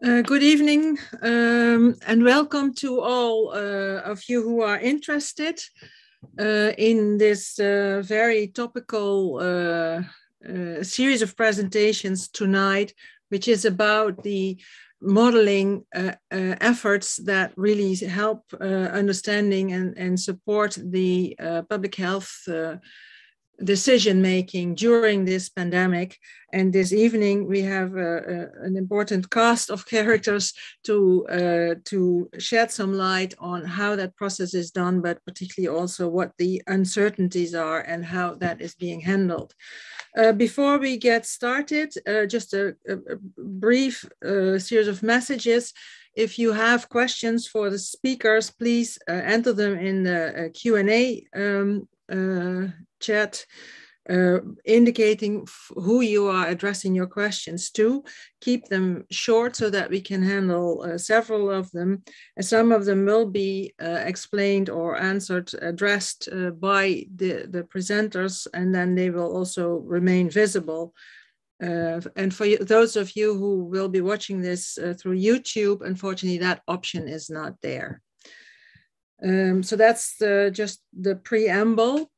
Good evening and welcome to all of you who are interested in this very topical series of presentations tonight, which is about the modeling efforts that really help understanding and support the public health decision-making during this pandemic. And this evening we have an important cast of characters to shed some light on how that process is done, but particularly also what the uncertainties are and how that is being handled. Before we get started, just a brief series of messages. If you have questions for the speakers, please enter them in the Q&A chat, indicating who you are addressing your questions to. Keep them short so that we can handle several of them. And some of them will be explained or answered, addressed by the presenters, and then they will also remain visible. And for those of you who will be watching this through YouTube, unfortunately, that option is not there. So that's just the preamble.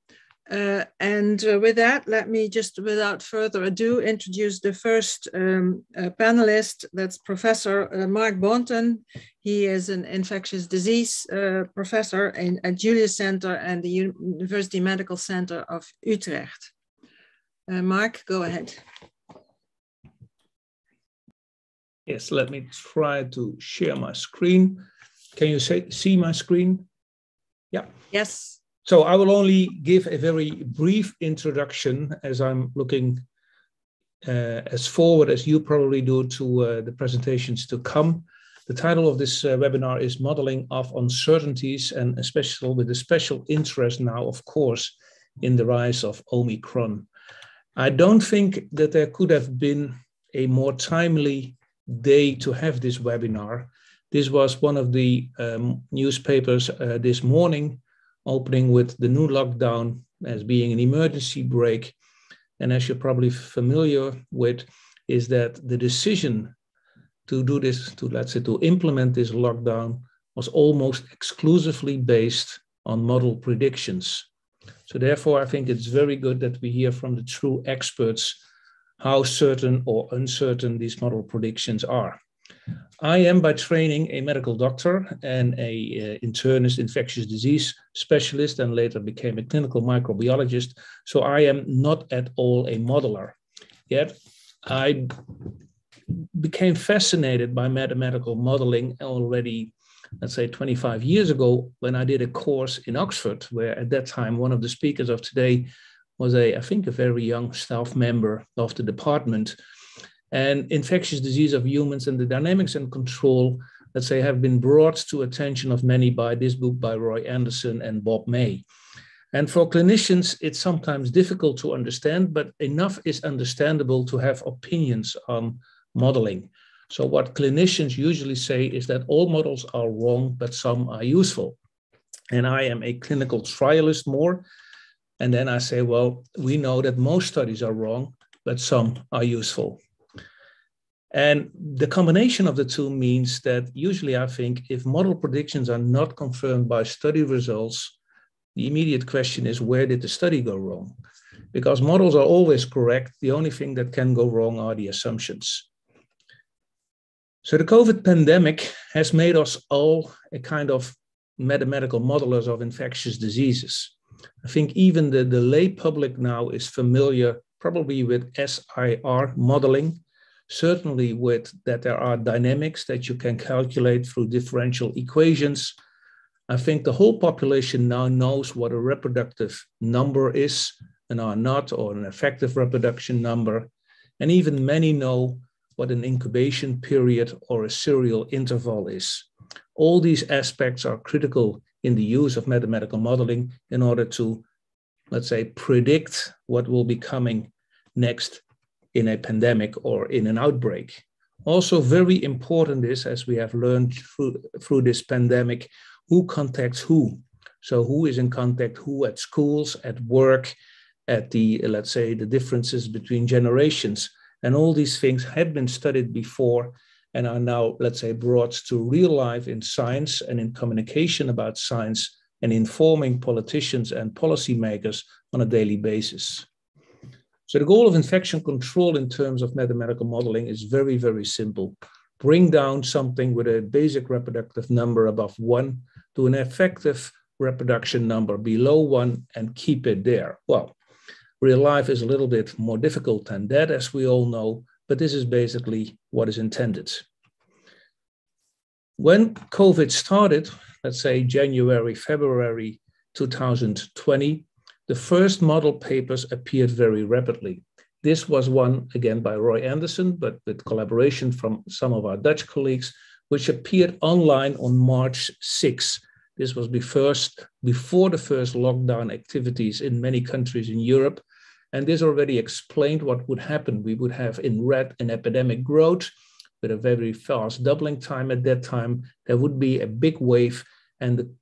With that, let me just, without further ado, introduce the first panelist. That's Professor Mark Bonten. He is an infectious disease professor at Julius Center and the University Medical Center of Utrecht. Mark, go ahead. Yes, let me try to share my screen. Can you see my screen? Yeah. Yes. So I will only give a very brief introduction as I'm looking as forward as you probably do to the presentations to come. The title of this webinar is Modeling of Uncertainties, and especially with a special interest now, of course, in the rise of Omicron. I don't think that there could have been a more timely day to have this webinar. This was one of the newspapers this morning, opening with the new lockdown as being an emergency break. And as you're probably familiar with, is that the decision to do this, to implement this lockdown was almost exclusively based on model predictions. So therefore, I think it's very good that we hear from the true experts how certain or uncertain these model predictions are. I am by training a medical doctor and an internist, infectious disease specialist, and later became a clinical microbiologist. So I am not at all a modeler. Yet I became fascinated by mathematical modeling already, let's say 25 years ago, when I did a course in Oxford, where at that time one of the speakers of today was I think a very young staff member of the department. And infectious disease of humans and the dynamics and control, let's say, have been brought to attention of many by this book by Roy Anderson and Bob May. And for clinicians, it's sometimes difficult to understand, but enough is understandable to have opinions on modeling. So what clinicians usually say is that all models are wrong, but some are useful. And I am a clinical trialist more. And then I say, well, we know that most studies are wrong, but some are useful. And the combination of the two means that usually I think if model predictions are not confirmed by study results, the immediate question is, where did the study go wrong? Because models are always correct. The only thing that can go wrong are the assumptions. So the COVID pandemic has made us all a kind of mathematical modelers of infectious diseases. I think even the lay public now is familiar probably with SIR modeling, certainly with that there are dynamics that you can calculate through differential equations. I think the whole population now knows what a reproductive number is, an R naught or an effective reproduction number. And even many know what an incubation period or a serial interval is. All these aspects are critical in the use of mathematical modeling in order to, let's say, predict what will be coming next in a pandemic or in an outbreak. Also very important is, as we have learned through this pandemic, who contacts who. So who is in contact who at schools, at work, at the, let's say, the differences between generations. And all these things have been studied before. and are now, let's say, brought to real life in science and in communication about science and informing politicians and policymakers on a daily basis. So the goal of infection control in terms of mathematical modeling is very, very simple. Bring down something with a basic reproductive number above 1 to an effective reproduction number below 1 and keep it there. Well, real life is a little bit more difficult than that, as we all know, but this is basically what is intended. When COVID started, let's say January, February 2020, the first model papers appeared very rapidly. This was one, again, by Roy Anderson, but with collaboration from some of our Dutch colleagues, which appeared online on March 6. This was before the first lockdown activities in many countries in Europe. And this already explained what would happen. We would have in red an epidemic growth with a very fast doubling time at that time. There would be a big wave, and the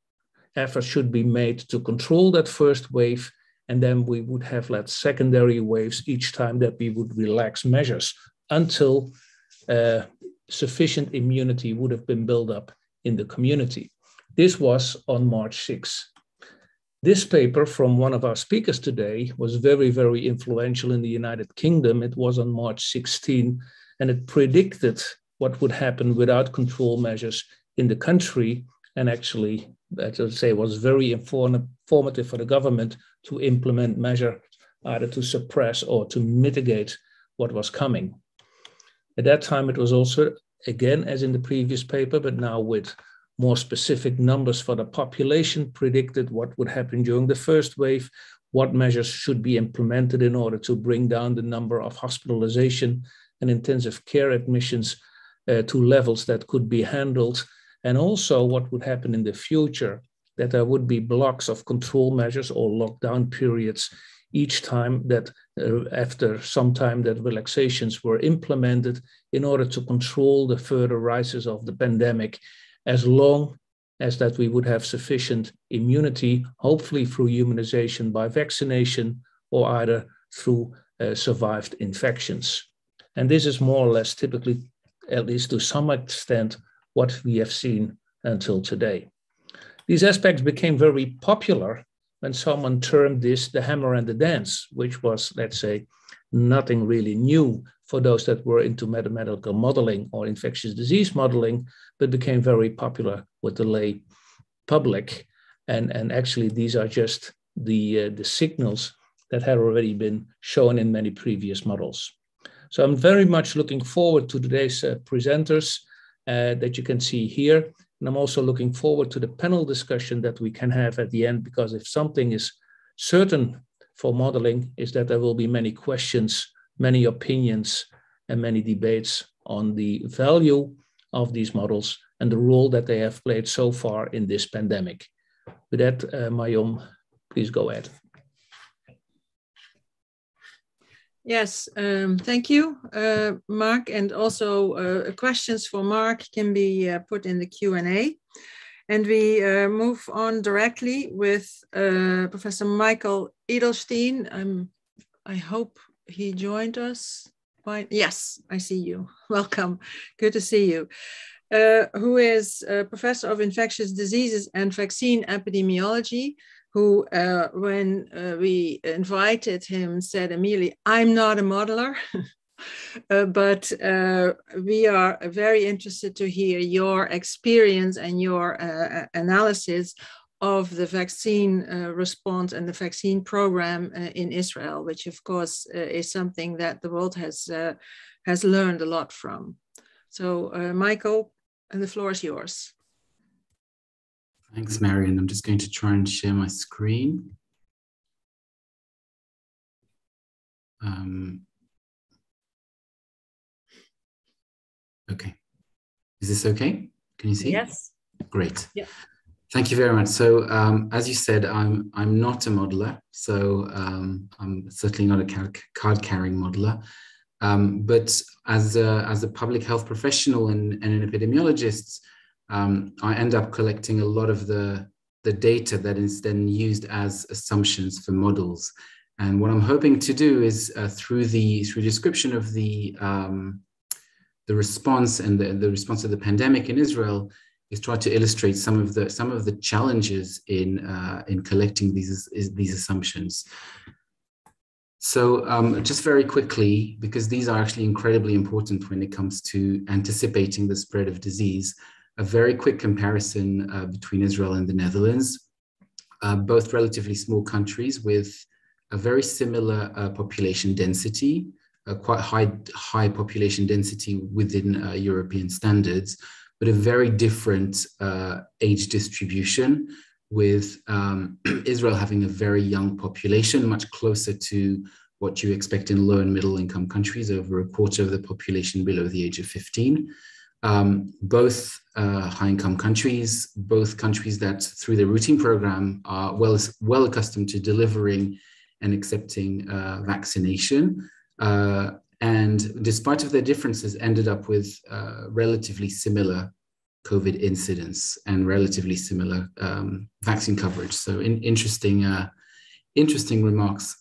effort should be made to control that first wave. And then we would have secondary waves each time that we would relax measures until sufficient immunity would have been built up in the community. This was on March 6. This paper from one of our speakers today was very, very influential in the United Kingdom. It was on March 16, and it predicted what would happen without control measures in the country. And actually, as I say, was very informative for the government to implement measures either to suppress or to mitigate what was coming. At that time, it was also, again, as in the previous paper, but now with more specific numbers for the population, predicted what would happen during the first wave, what measures should be implemented in order to bring down the number of hospitalization and intensive care admissions to levels that could be handled, and also what would happen in the future, that there would be blocks of control measures or lockdown periods each time that after some time that relaxations were implemented in order to control the further rises of the pandemic, as long as that we would have sufficient immunity, hopefully through immunization by vaccination or either through survived infections. And this is more or less typically, at least to some extent, what we have seen until today. These aspects became very popular when someone termed this the hammer and the dance, which was, let's say, nothing really new for those that were into mathematical modeling or infectious disease modeling, but became very popular with the lay public. And actually, these are just the signals that had already been shown in many previous models. So I'm very much looking forward to today's presenters that you can see here. And I'm also looking forward to the panel discussion that we can have at the end, because if something is certain for modeling is that there will be many questions, many opinions, and many debates on the value of these models and the role that they have played so far in this pandemic. With that, Marion, please go ahead. Yes, thank you, Mark. And also questions for Mark can be put in the Q&A. And we move on directly with Professor Michael Edelstein. I hope he joined us. Yes, I see you. Welcome. Good to see you. Who is a professor of infectious diseases and vaccine epidemiology, who, when we invited him, said immediately, I'm not a modeler, but we are very interested to hear your experience and your analysis of the vaccine response and the vaccine program in Israel, which of course is something that the world has learned a lot from. So Michael, the floor is yours. Thanks, Marion. I'm just going to try and share my screen. Okay. Is this okay? Can you see? Yes. Great. Yeah. Thank you very much. So as you said, I'm not a modeler, so I'm certainly not a card-carrying modeler. But as a public health professional and an epidemiologist, I end up collecting a lot of the data that is then used as assumptions for models. And what I'm hoping to do is through description of the response and the response to the pandemic in Israel is try to illustrate some of the challenges in collecting these assumptions. So just very quickly, because these are actually incredibly important when it comes to anticipating the spread of disease, a very quick comparison between Israel and the Netherlands, both relatively small countries with a very similar population density, quite high population density within European standards, but a very different age distribution, with Israel having a very young population, much closer to what you expect in low and middle income countries, over a quarter of the population below the age of 15. Both high income countries, both countries that through the routine program are well accustomed to delivering and accepting vaccination. And despite of their differences, ended up with relatively similar COVID incidence and relatively similar vaccine coverage. So interesting remarks.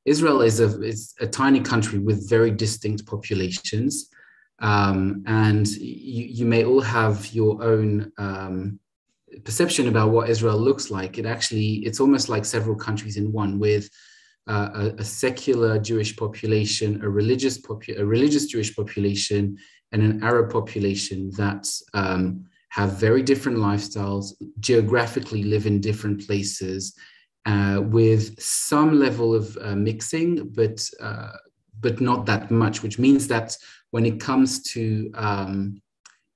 Israel is a tiny country with very distinct populations. And you may all have your own perception about what Israel looks like. It's almost like several countries in one, with a secular Jewish population, a religious Jewish population, and an Arab population that have very different lifestyles, geographically live in different places, with some level of mixing, but not that much, which means that when it comes to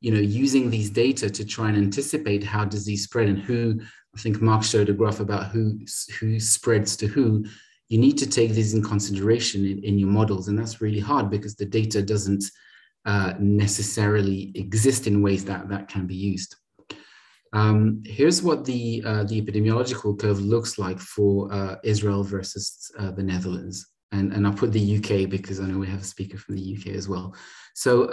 using these data to try and anticipate how disease spread and who, I think Mark showed a graph about who spreads to who, you need to take these in consideration in your models. And that's really hard because the data doesn't necessarily exist in ways that can be used. Here's what the epidemiological curve looks like for Israel versus the Netherlands. And I'll put the UK because I know we have a speaker from the UK as well. So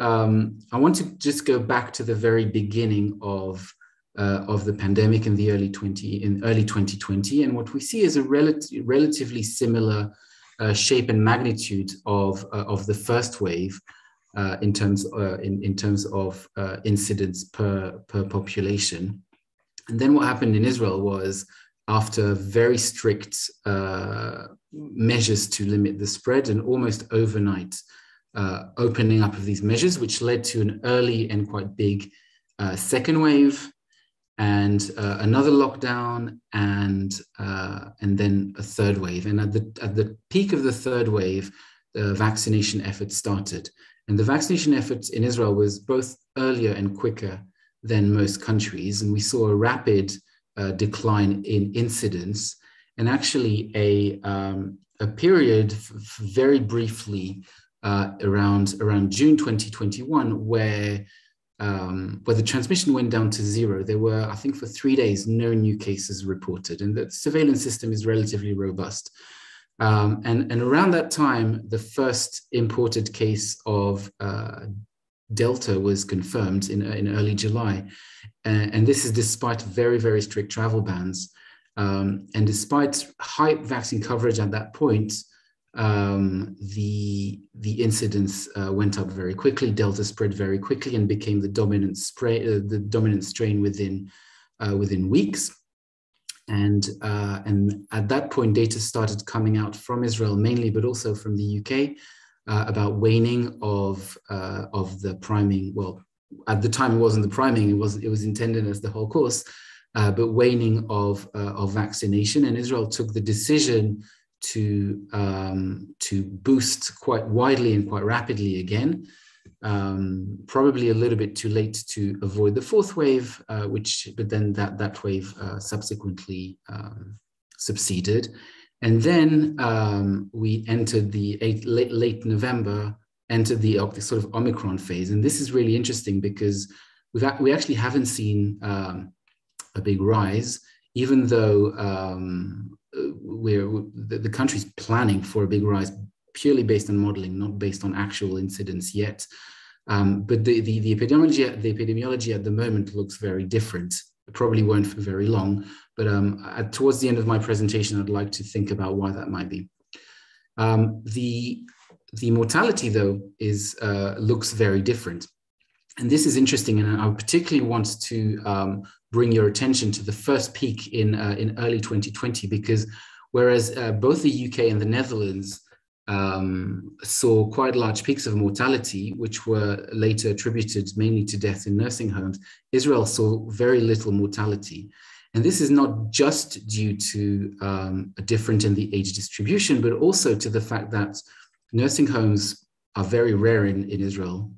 I want to just go back to the very beginning of the pandemic in early 2020, and what we see is a relatively similar shape and magnitude of the first wave in terms of incidence per population. And then what happened in Israel was, after very strict measures to limit the spread, and almost overnight opening up of these measures, which led to an early and quite big second wave, and another lockdown, and then a third wave. And at the peak of the third wave, the vaccination effort started. And the vaccination effort in Israel was both earlier and quicker than most countries. And we saw a rapid decline in incidence, and actually a period very briefly around June 2021 where the transmission went down to zero. There were, I think, for 3 days, no new cases reported, and the surveillance system is relatively robust. And around that time, the first imported case of Delta was confirmed in early July. And this is despite very, very strict travel bans. And despite high vaccine coverage at that point, the incidence went up very quickly. Delta spread very quickly and became the dominant strain within weeks. And at that point, data started coming out from Israel mainly, but also from the UK, about waning of the priming. Well, at the time, it wasn't the priming; it was intended as the whole course, but waning of vaccination. And Israel took the decision to boost quite widely and quite rapidly again. Probably a little bit too late to avoid the fourth wave, but then that wave subsequently subsided. And then we entered late November, entered the sort of Omicron phase. And this is really interesting because we actually haven't seen a big rise, even though the country's planning for a big rise purely based on modeling, not based on actual incidence yet. But the epidemiology at the moment looks very different. It probably won't for very long, but towards the end of my presentation, I'd like to think about why that might be. The mortality, though, looks very different. And this is interesting, and I particularly want to bring your attention to the first peak in early 2020, because whereas both the UK and the Netherlands saw quite large peaks of mortality, which were later attributed mainly to deaths in nursing homes, Israel saw very little mortality. And this is not just due to a difference in the age distribution, but also to the fact that nursing homes are very rare in Israel.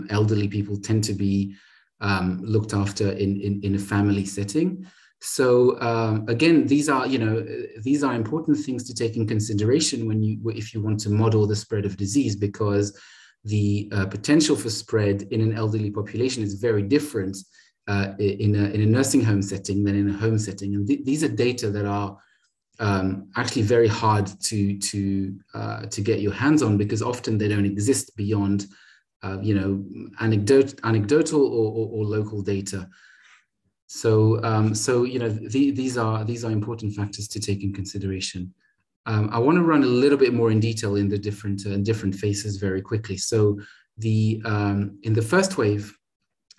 Elderly people tend to be looked after in a family setting. So again, these are important things to take in consideration if you want to model the spread of disease, because the potential for spread in an elderly population is very different in a nursing home setting than in a home setting. And these are data that are actually very hard to get your hands on, because often they don't exist beyond anecdotal or local data. So these are important factors to take in consideration. I want to run a little bit more in detail in the different phases very quickly. So in the first wave,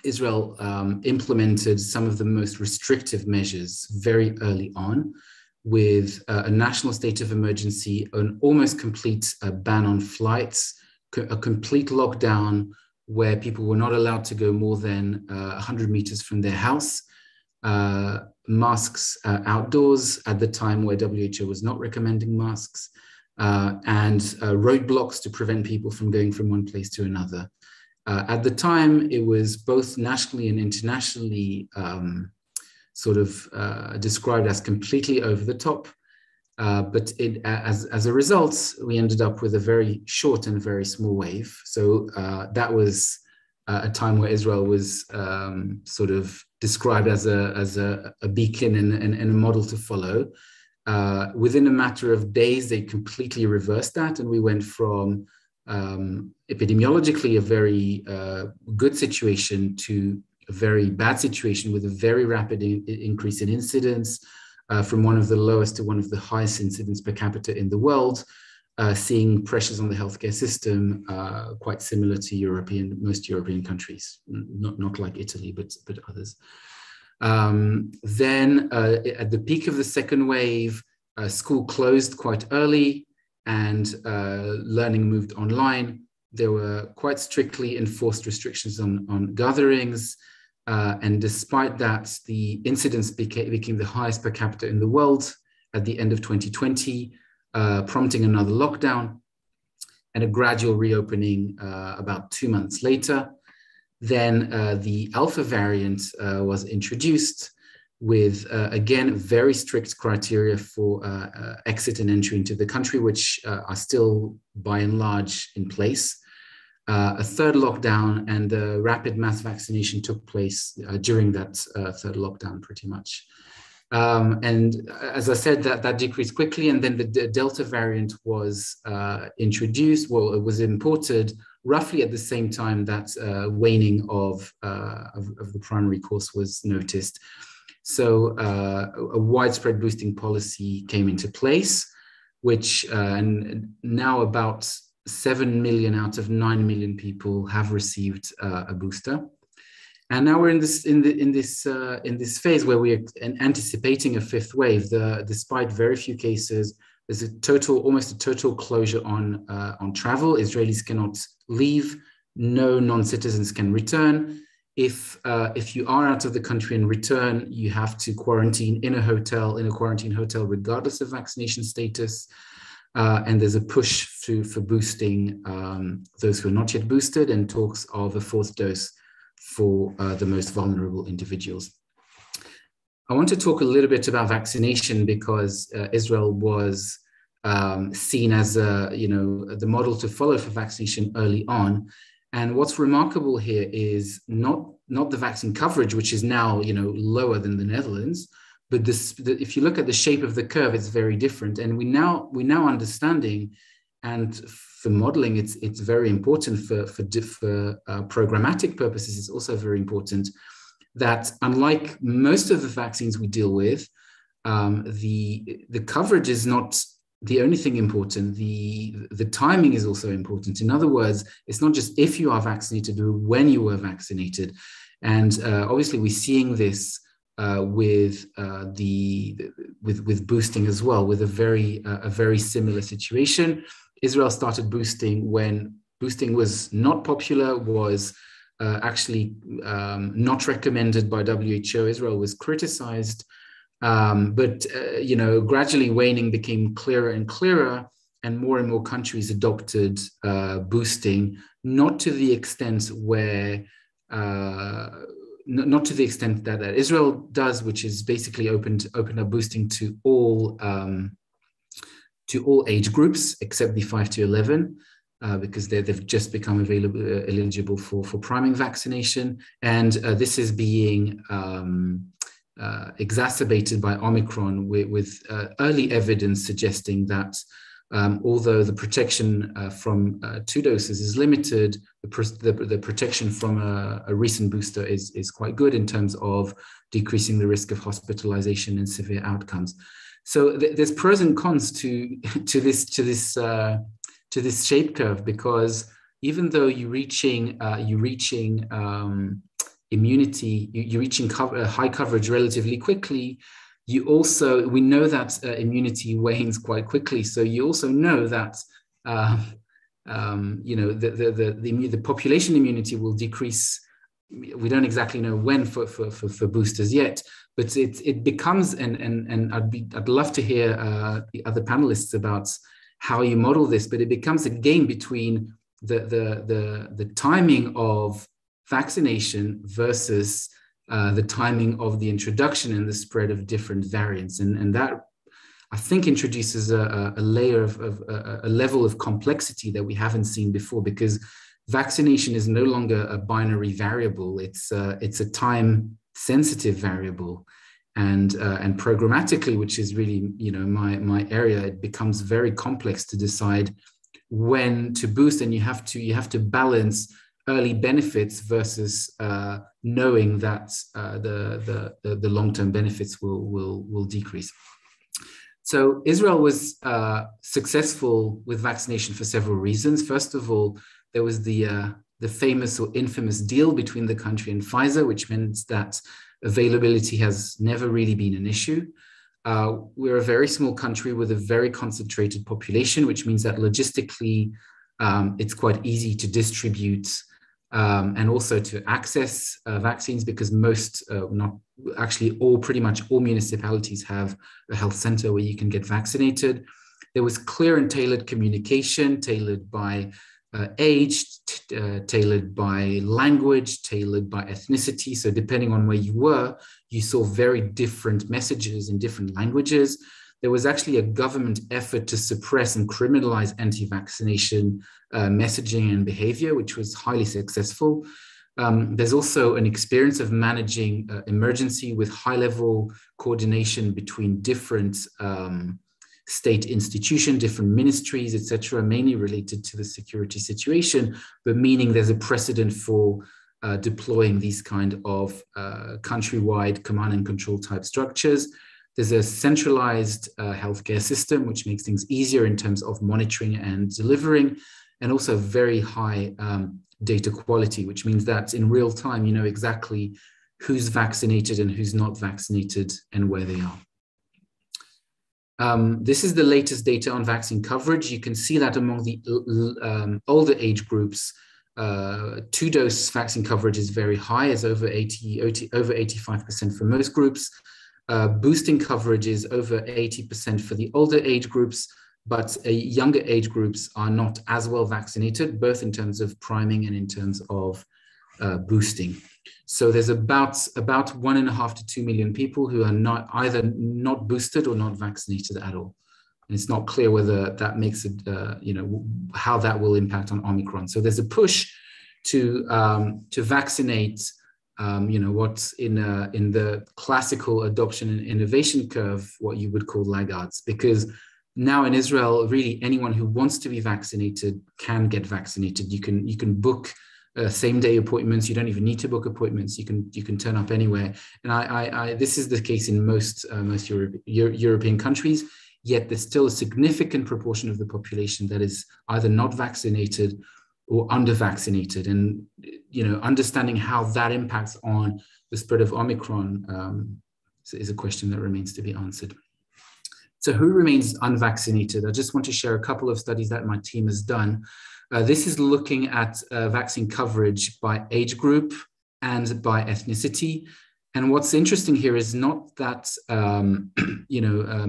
Israel implemented some of the most restrictive measures very early on, with a national state of emergency, an almost complete ban on flights, a complete lockdown where people were not allowed to go more than 100 meters from their house, masks outdoors at the time where WHO was not recommending masks, and roadblocks to prevent people from going from one place to another. At the time, it was both nationally and internationally described as completely over the top. But as a result, we ended up with a very short and very small wave. So that was a time where Israel was described as a beacon and a model to follow. Within a matter of days, they completely reversed that, and we went from epidemiologically a very good situation to a very bad situation with a very rapid increase in incidence, from one of the lowest to one of the highest incidence per capita in the world, seeing pressures on the healthcare system quite similar to most European countries, not like Italy, but others. Then at the peak of the second wave, school closed quite early and learning moved online. There were quite strictly enforced restrictions on gatherings. And despite that, the incidence became the highest per capita in the world at the end of 2020, prompting another lockdown and a gradual reopening about 2 months later. Then the Alpha variant was introduced with, again, very strict criteria for exit and entry into the country, which are still by and large in place. A third lockdown and rapid mass vaccination took place during that third lockdown, pretty much. And as I said, that decreased quickly, and then the Delta variant was introduced. Well, it was imported roughly at the same time that waning of the primary course was noticed. So a widespread boosting policy came into place, which and now about 7 million out of 9 million people have received a booster. And now we're in this phase where we're anticipating a fifth wave. Despite very few cases, there's almost a total closure on travel. Israelis cannot leave. No non-citizens can return. If you are out of the country and return, you have to quarantine in a quarantine hotel, regardless of vaccination status. And there's a push for boosting those who are not yet boosted, and talks of a fourth dose for the most vulnerable individuals. I want to talk a little bit about vaccination, because Israel was seen as the model to follow for vaccination early on. And what's remarkable here is not the vaccine coverage, which is now lower than the Netherlands, but if you look at the shape of the curve, it's very different. And we now understanding, and for modeling, it's very important for programmatic purposes. It's also very important that, unlike most of the vaccines we deal with, the coverage is not the only thing important, the timing is also important. In other words, it's not just if you are vaccinated, but when you were vaccinated. And obviously we're seeing this with boosting as well, with a very similar situation. Israel started boosting when boosting was not popular, was actually not recommended by WHO. Israel was criticized, but gradually waning became clearer and clearer, and more countries adopted boosting, not to the extent where not to the extent that Israel does, which is basically opened up boosting to all age groups except the 5 to 11. Because they've just become eligible for priming vaccination. And this is being exacerbated by Omicron with early evidence suggesting that although the protection from 2 doses is limited, the protection from a recent booster is quite good in terms of decreasing the risk of hospitalization and severe outcomes. So there's pros and cons to this shape curve, because even though you're reaching immunity, you're reaching high coverage relatively quickly, we know that immunity wanes quite quickly. So you also know that the population immunity will decrease. We don't exactly know when for boosters yet, but it becomes, and I'd love to hear the other panelists about how you model this, but it becomes a game between the timing of vaccination versus the timing of the introduction and the spread of different variants. And that, I think, introduces a layer of a level of complexity that we haven't seen before, because vaccination is no longer a binary variable. It's a time-sensitive variable. And programmatically, which is really my area, it becomes very complex to decide when to boost, and you have to balance early benefits versus knowing that the long-term benefits will decrease. So Israel was successful with vaccination for several reasons. First of all, there was the famous or infamous deal between the country and Pfizer, which meant that availability has never really been an issue. We're a very small country with a very concentrated population, which means that logistically, it's quite easy to distribute and also to access vaccines, because pretty much all municipalities have a health center where you can get vaccinated. There was clear and tailored communication, tailored by age, tailored by language, tailored by ethnicity. So depending on where you were, you saw very different messages in different languages. There was actually a government effort to suppress and criminalize anti-vaccination messaging and behavior, which was highly successful. There's also an experience of managing emergency with high-level coordination between different state institutions, different ministries, etc., mainly related to the security situation, but meaning there's a precedent for deploying these kind of countrywide command and control type structures. There's a centralized healthcare system, which makes things easier in terms of monitoring and delivering, and also very high data quality, which means that in real time, you know exactly who's vaccinated and who's not vaccinated and where they are. This is the latest data on vaccine coverage. You can see that among the older age groups, 2-dose vaccine coverage is very high, it's over 85% for most groups. Boosting coverage is over 80% for the older age groups, but younger age groups are not as well vaccinated, both in terms of priming and in terms of boosting. So there's about 1.5 to 2 million people who are either not boosted or not vaccinated at all. And it's not clear whether that makes it, how that will impact on Omicron. So there's a push to vaccinate, what's in the classical adoption and innovation curve, what you would call laggards, because now in Israel, really anyone who wants to be vaccinated can get vaccinated. You can book same-day appointments. You don't even need to book appointments. You can turn up anywhere. And this is the case in most European countries. yet there's still a significant proportion of the population that is either not vaccinated or under-vaccinated. And, understanding how that impacts on the spread of Omicron is a question that remains to be answered. So who remains unvaccinated? I just want to share a couple of studies that my team has done. This is looking at vaccine coverage by age group and by ethnicity. And what's interesting here is not that,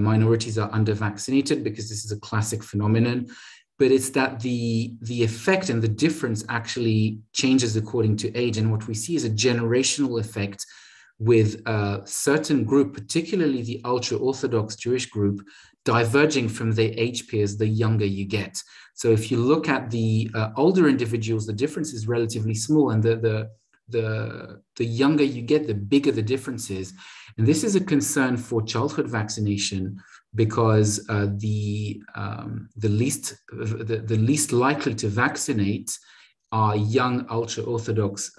minorities are under-vaccinated, because this is a classic phenomenon, but it's that the effect and the difference actually changes according to age. And what we see is a generational effect with a certain group, particularly the ultra-Orthodox Jewish group, diverging from their age peers the younger you get. So if you look at the older individuals, the difference is relatively small, and the younger you get, the bigger the difference is. And this is a concern for childhood vaccination, because the least likely to vaccinate are young ultra-Orthodox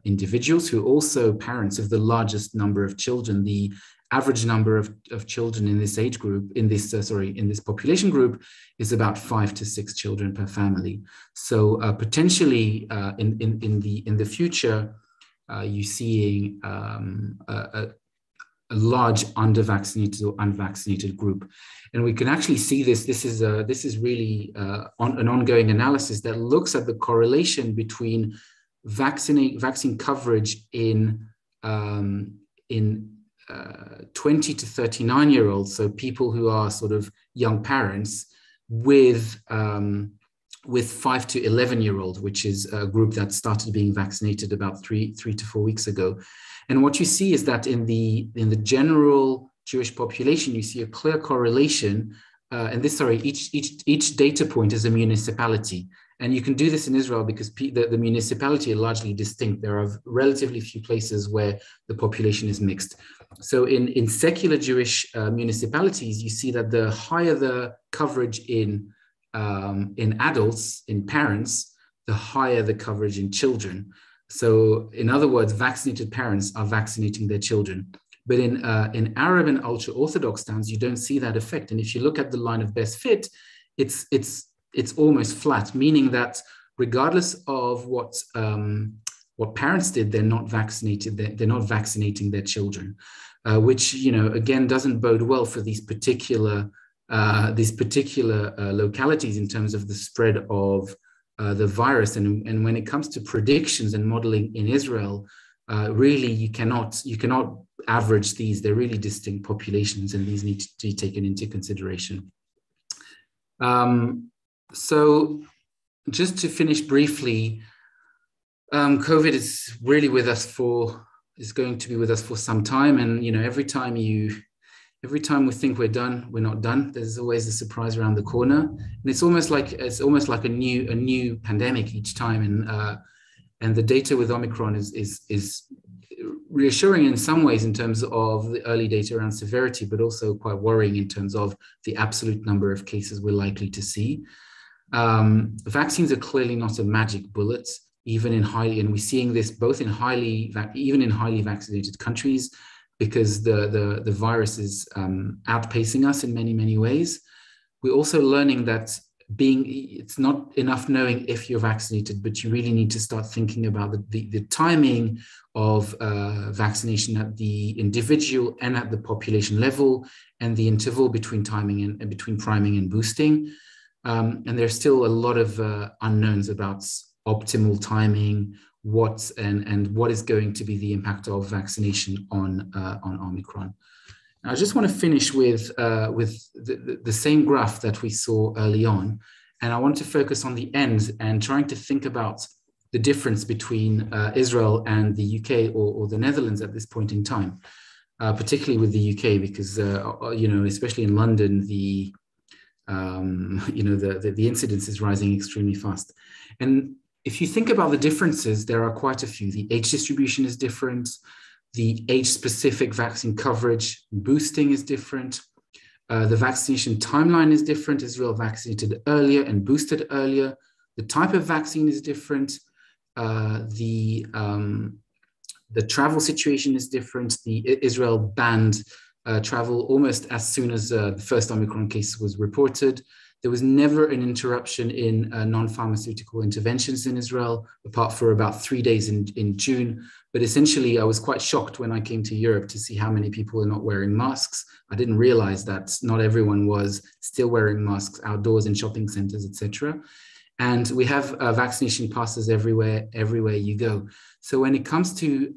individuals who are also parents of the largest number of children. The average number of children in this age group, in this population group, is about 5 to 6 children per family. So potentially in the future, you're seeing a large under-vaccinated or unvaccinated group. And we can actually see this. This is really an ongoing analysis that looks at the correlation between vaccine coverage in 20 to 39-year-olds, so people who are sort of young parents, with 5 to 11-year-old, which is a group that started being vaccinated about 3 to 4 weeks ago. And what you see is that in the general Jewish population, you see a clear correlation. Each data point is a municipality. And you can do this in Israel because the municipality are largely distinct. There are relatively few places where the population is mixed. So in secular Jewish municipalities, you see that the higher the coverage in adults, in parents, the higher the coverage in children. So in other words, vaccinated parents are vaccinating their children. But in Arab and ultra-Orthodox towns, you don't see that effect. And if you look at the line of best fit, it's almost flat, meaning that regardless of what parents did, they're not vaccinated. They're not vaccinating their children, which again doesn't bode well for these particular localities in terms of the spread of the virus. And when it comes to predictions and modeling in Israel, really you cannot average these. They're really distinct populations, and these need to be taken into consideration. So just to finish briefly, COVID is really is going to be with us for some time. And every time we think we're done, we're not done. There's always a surprise around the corner, and it's almost like a new pandemic each time. And the data with Omicron is reassuring in some ways in terms of the early data around severity, but also quite worrying in terms of the absolute number of cases we're likely to see. Vaccines are clearly not a magic bullet, and we're seeing this both in highly vaccinated countries, because the virus is outpacing us in many, many ways. We're also learning that it's not enough knowing if you're vaccinated, but you really need to start thinking about the timing of vaccination at the individual and at the population level, and the interval between between priming and boosting. And there's still a lot of unknowns about optimal timing, what is going to be the impact of vaccination on Omicron. I just want to finish with the same graph that we saw early on, and I want to focus on the end and trying to think about the difference between Israel and the UK or the Netherlands at this point in time, particularly with the UK, because especially in London, the incidence is rising extremely fast. And if you think about the differences, there are quite a few. The age distribution is different. The age-specific vaccine coverage boosting is different. The vaccination timeline is different. Israel vaccinated earlier and boosted earlier. The type of vaccine is different. The travel situation is different. Israel banned travel almost as soon as the first Omicron case was reported. There was never an interruption in non-pharmaceutical interventions in Israel, apart for about 3 days in June. But essentially, I was quite shocked when I came to Europe to see how many people are not wearing masks. I didn't realize that not everyone was still wearing masks outdoors in shopping centers, etc. And we have vaccination passes everywhere you go. So when it comes to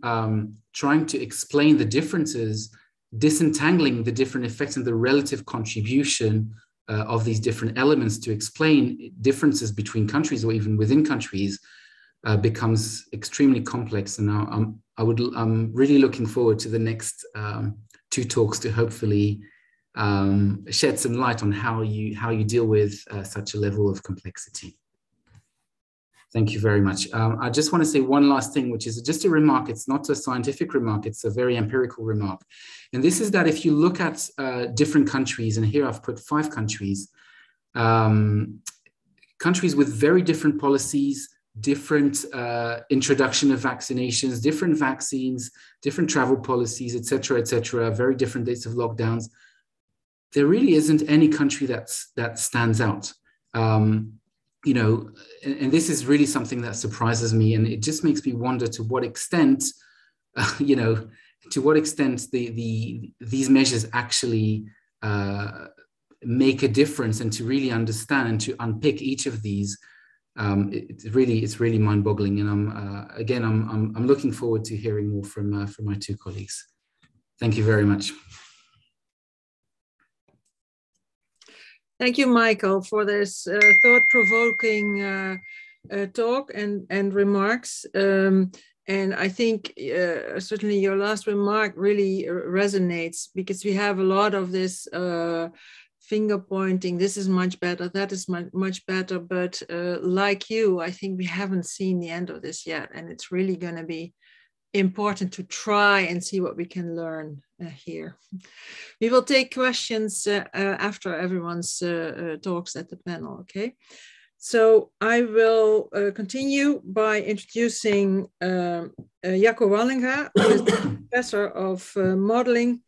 trying to explain the differences, disentangling the different effects and the relative contribution of these different elements to explain differences between countries or even within countries becomes extremely complex. And now I'm really looking forward to the next 2 talks to hopefully shed some light on how you deal with such a level of complexity. Thank you very much. I just want to say one last thing, which is just a remark. It's not a scientific remark, it's a very empirical remark. And this is that if you look at different countries, and here I've put 5 countries, countries with very different policies, different introduction of vaccinations, different vaccines, different travel policies, et cetera, very different dates of lockdowns. There really isn't any country that stands out. You know, and this is really something that surprises me, and it just makes me wonder to what extent, you know, to what extent these measures actually make a difference, and to really understand and to unpick each of these. It's really mind-boggling, and I'm looking forward to hearing more from my 2 colleagues. Thank you very much. Thank you, Michael, for this thought-provoking talk and remarks. And I think certainly your last remark really resonates, because we have a lot of this finger pointing. This is much better, that is much better. But like you, I think we haven't seen the end of this yet. And it's really going to be important to try and see what we can learn here. We will take questions after everyone's talks at the panel, okay? So I will continue by introducing Jacco Wallinga, who is professor of modeling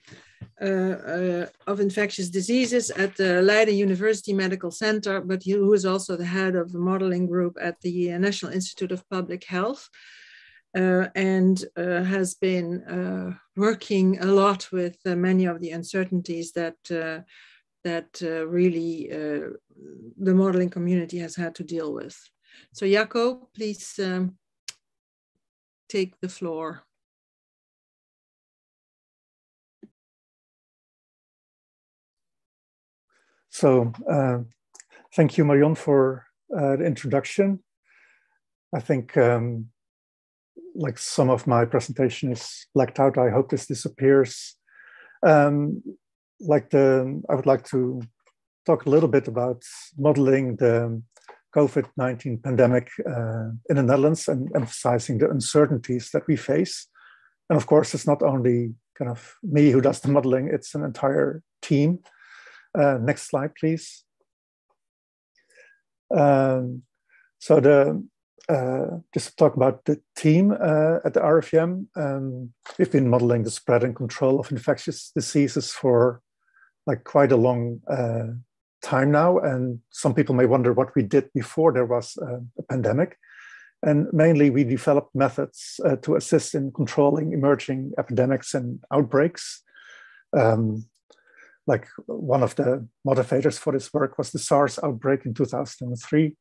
of infectious diseases at the Leiden University Medical Center, but who is also the head of the modeling group at the National Institute of Public Health. And has been working a lot with many of the uncertainties that really the modeling community has had to deal with. So Jacco, please take the floor. So thank you, Marion, for the introduction. I think like some of my presentation is blacked out. I hope this disappears. I would like to talk a little bit about modeling the COVID-19 pandemic in the Netherlands and emphasizing the uncertainties that we face. And of course, it's not only kind of me who does the modeling, it's an entire team. Next slide, please. Just to talk about the team at the RIVM, we've been modeling the spread and control of infectious diseases for like quite a long time now. And some people may wonder what we did before there was a pandemic. And mainly we developed methods to assist in controlling emerging epidemics and outbreaks. Like one of the motivators for this work was the SARS outbreak in 2003.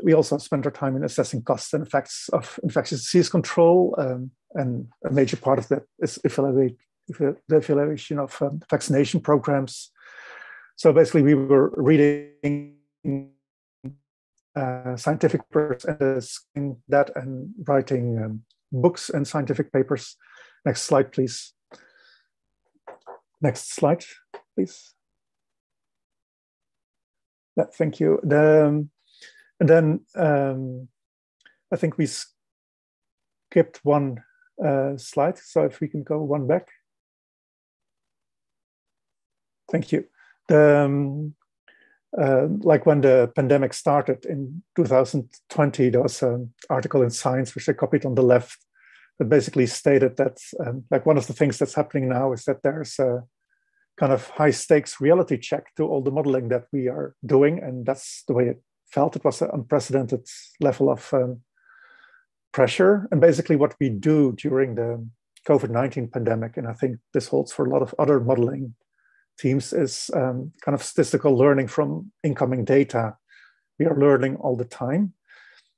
We also spent our time in assessing costs and effects of infectious disease control, and a major part of that is the evaluation of vaccination programs. So basically, we were reading scientific papers and that, and writing books and scientific papers. Next slide, please. Next slide, please. Yeah, thank you. And then I think we skipped one slide. So if we can go one back. Thank you. Like when the pandemic started in 2020, there was an article in Science, which I copied on the left, that basically stated that like one of the things that's happening now is that there's a kind of high stakes reality check to all the modeling that we are doing. And that's the way it felt. It was an unprecedented level of pressure. And basically what we do during the COVID-19 pandemic, and I think this holds for a lot of other modeling teams, is kind of statistical learning from incoming data. We are learning all the time.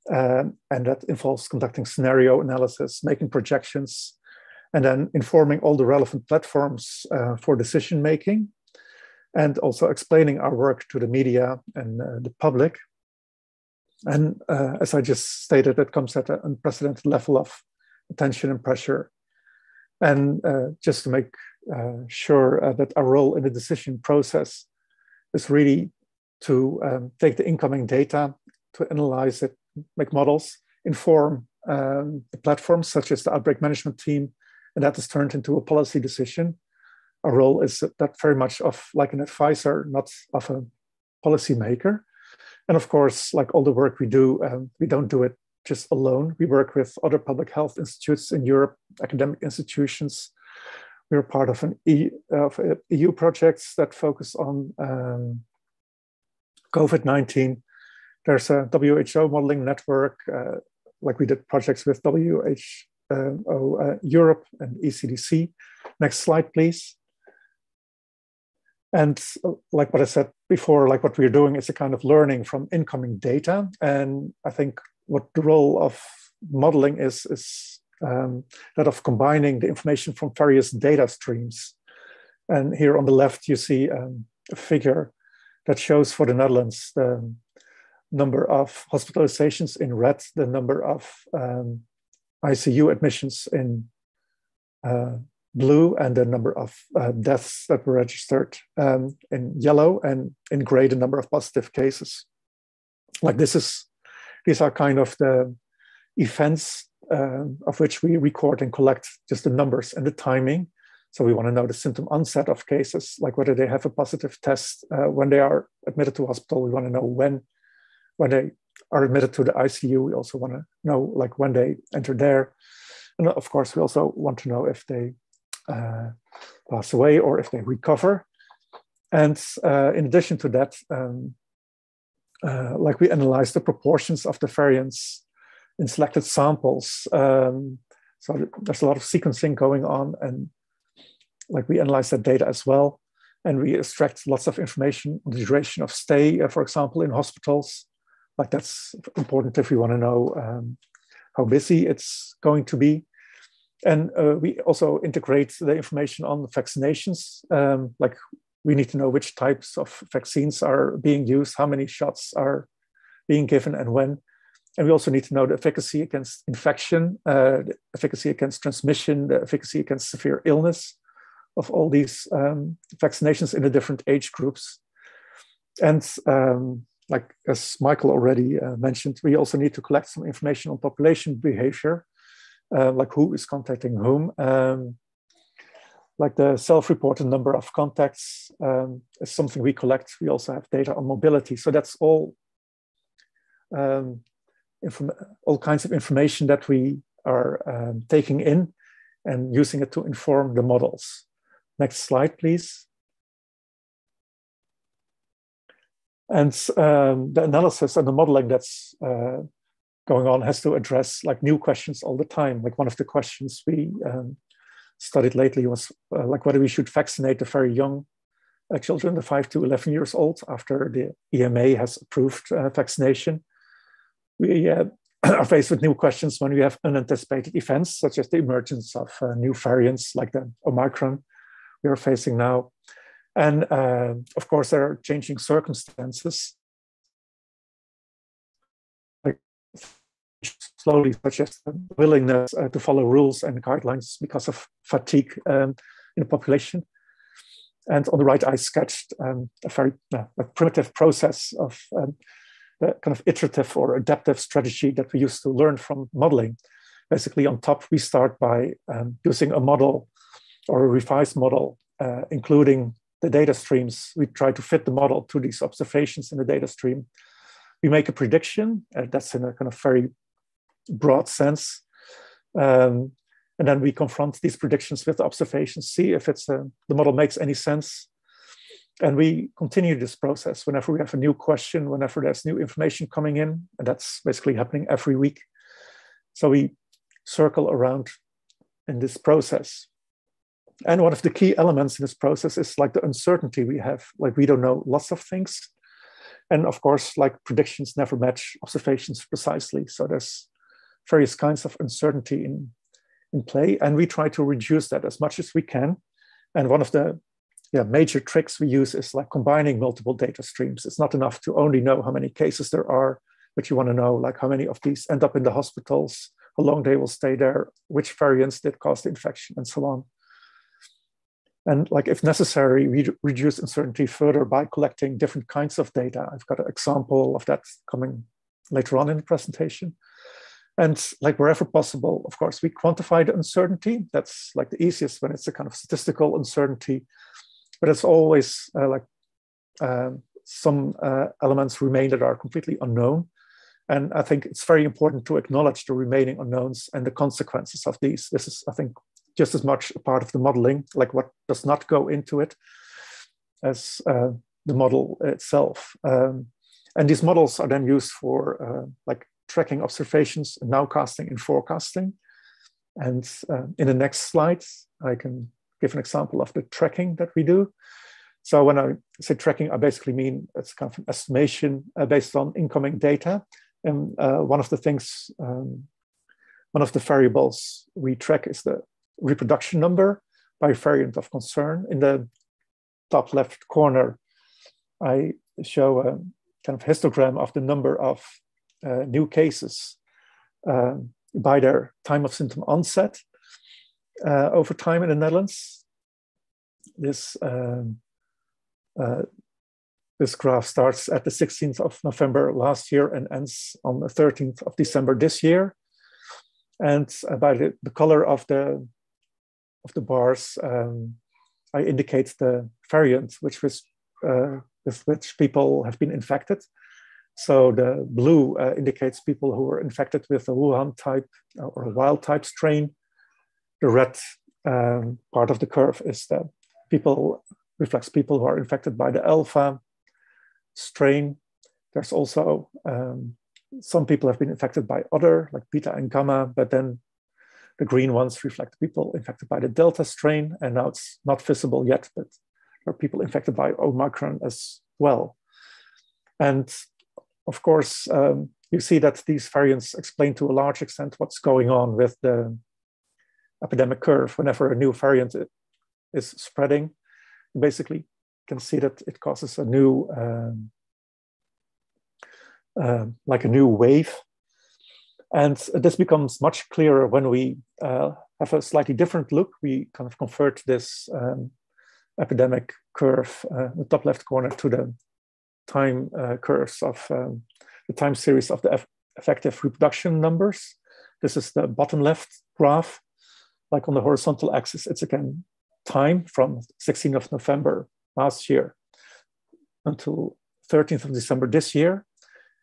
And that involves conducting scenario analysis, making projections, and then informing all the relevant platforms for decision making, and also explaining our work to the media and the public. And as I just stated, it comes at an unprecedented level of attention and pressure. And just to make sure that our role in the decision process is really to take the incoming data, to analyze it, make models, inform the platforms such as the outbreak management team, and that is turned into a policy decision. Our role is that very much of like an advisor, not of a policymaker. And of course, like all the work we do, we don't do it just alone. We work with other public health institutes in Europe, academic institutions. We're part of an EU projects that focus on COVID-19. There's a WHO modeling network, like we did projects with WHO Europe and ECDC. Next slide, please. And like what I said before, like what we're doing is a kind of learning from incoming data. And I think what the role of modeling is that of combining the information from various data streams. And here on the left, you see a figure that shows for the Netherlands the number of hospitalizations in red, the number of ICU admissions in blue, and the number of deaths that were registered in yellow, and in gray, the number of positive cases. Like these are kind of the events of which we record and collect just the numbers and the timing. So we want to know the symptom onset of cases, like whether they have a positive test when they are admitted to hospital. We want to know when they are admitted to the ICU. We also want to know like when they enter there. And of course, we also want to know if they pass away or if they recover. And in addition to that, like we analyze the proportions of the variants in selected samples. So there's a lot of sequencing going on, and like we analyze that data as well. And we extract lots of information on the duration of stay, for example, in hospitals. Like that's important if we want to know how busy it's going to be. And we also integrate the information on vaccinations. Like we need to know which types of vaccines are being used, how many shots are being given and when. And we also need to know the efficacy against infection, the efficacy against transmission, the efficacy against severe illness of all these vaccinations in the different age groups. And like as Michael already mentioned, we also need to collect some information on population behavior, like who is contacting whom. Like the self-reported number of contacts is something we collect. We also have data on mobility. So that's all kinds of information that we are taking in and using it to inform the models. Next slide, please. And the analysis and the modeling that's going on has to address like new questions all the time. Like one of the questions we studied lately was like whether we should vaccinate the very young children, the 5 to 11 years old, after the EMA has approved vaccination. We are faced with new questions when we have unanticipated events, such as the emergence of new variants like the omikron we are facing now. And of course, there are changing circumstances, like slowly, such as the willingness to follow rules and guidelines because of fatigue in the population. And on the right, I sketched a very primitive process of the kind of iterative or adaptive strategy that we use to learn from modeling. Basically, on top, we start by using a model or a revised model, including the data streams. We try to fit the model to these observations in the data stream. We make a prediction, that's in a kind of very broad sense. And And then we confront these predictions with the observations, see if the model makes any sense. And we continue this process whenever we have a new question, whenever there's new information coming in, and that's basically happening every week. So we circle around in this process. And one of the key elements in this process is like the uncertainty we have, like we don't know lots of things. And of course, like predictions never match observations precisely. So there's various kinds of uncertainty in play, and we try to reduce that as much as we can. And one of the major tricks we use is like combining multiple data streams. It's not enough to only know how many cases there are, but you want to know like how many of these end up in the hospitals, how long they will stay there, which variants did cause the infection, and so on. And like if necessary, we reduce uncertainty further by collecting different kinds of data. I've got an example of that coming later on in the presentation. And like wherever possible, of course, we quantify the uncertainty. That's like the easiest when it's a kind of statistical uncertainty. But it's always some elements remain that are completely unknown. And I think it's very important to acknowledge the remaining unknowns and the consequences of these. This is, I think, just as much a part of the modeling, like what does not go into it as the model itself. And these models are then used for like tracking observations, nowcasting and forecasting. And in the next slide, I can give an example of the tracking that we do. So when I say tracking, I basically mean it's kind of an estimation based on incoming data. And one of the things, one of the variables we track is the reproduction number by variant of concern. In the top left corner, I show a kind of histogram of the number of new cases by their time of symptom onset over time in the Netherlands. This graph starts at the 16th of November last year and ends on the 13th of December this year. And by the color of the bars, I indicate the variant with which people have been infected. So the blue indicates people who were infected with the Wuhan type or wild type strain. The red part of the curve is that reflects people who are infected by the Alpha strain. There's also some people have been infected by other, like Beta and Gamma, but then the green ones reflect people infected by the Delta strain, and now it's not visible yet, but there are people infected by Omicron as well. And of course, you see that these variants explain to a large extent what's going on with the epidemic curve. Whenever a new variant is spreading, you basically can see that it causes a new, like a new wave. And this becomes much clearer when we have a slightly different look. We kind of convert this epidemic curve, the top left corner, to the time curves of the time series of the effective reproduction numbers. This is the bottom left graph. Like on the horizontal axis, it's again time from 16th of November last year until 13th of December this year.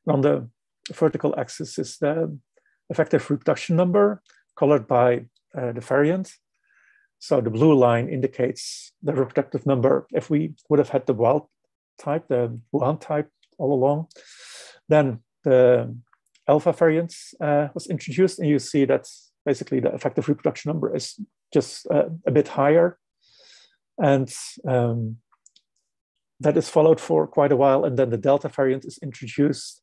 And on the vertical axis is the effective reproduction number colored by the variant. So the blue line indicates the reproductive number. If we would have had the wild type, the Wuhan type all along, then the Alpha variant was introduced, and you see that basically the effective reproduction number is just a bit higher. And that is followed for quite a while, and then the Delta variant is introduced.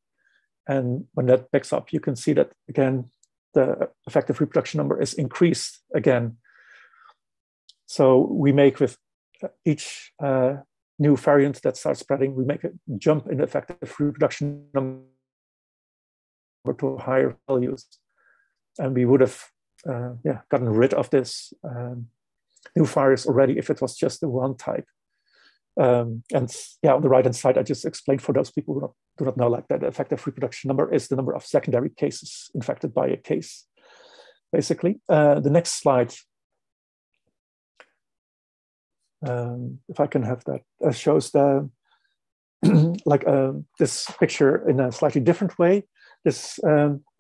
And when that picks up, you can see that again, the effective reproduction number is increased again. So we make with each new variant that starts spreading, we make a jump in the effective reproduction number to higher values. And we would have gotten rid of this new virus already if it was just the one type. And on the right-hand side, I just explained for those people who do not know, like that the effective reproduction number is the number of secondary cases infected by a case, basically. The next slide, if I can have that, shows the this picture in a slightly different way. This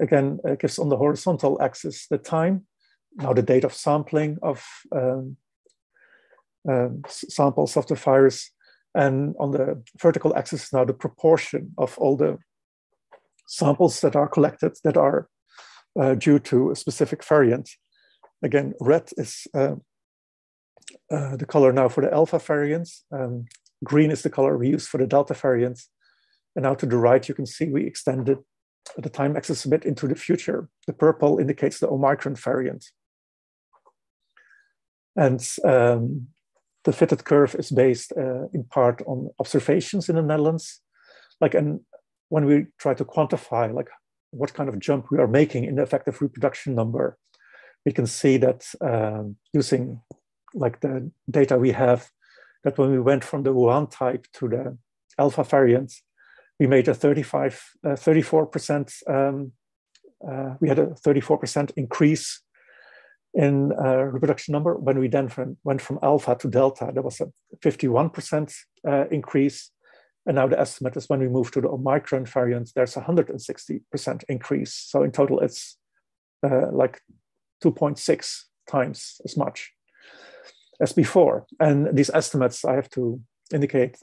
again gives on the horizontal axis the time now the date of sampling of samples of the virus. And on the vertical axis now the proportion of all the samples that are collected that are due to a specific variant. Again, red is the color now for the alpha variants. Green is the color we use for the delta variants. And now to the right, you can see we extended the time axis a bit into the future. The purple indicates the Omicron variant. And the fitted curve is based in part on observations in the Netherlands. And when we try to quantify what kind of jump we are making in the effective reproduction number, we can see that using the data we have, that when we went from the Wuhan type to the alpha variant, we made a 34%, we had a 34% increase in reproduction number. When we then went from alpha to delta, there was a 51% increase. And now the estimate is when we move to the Omicron variant, there's a 160% increase. So in total, it's 2.6 times as much as before. And these estimates, I have to indicate,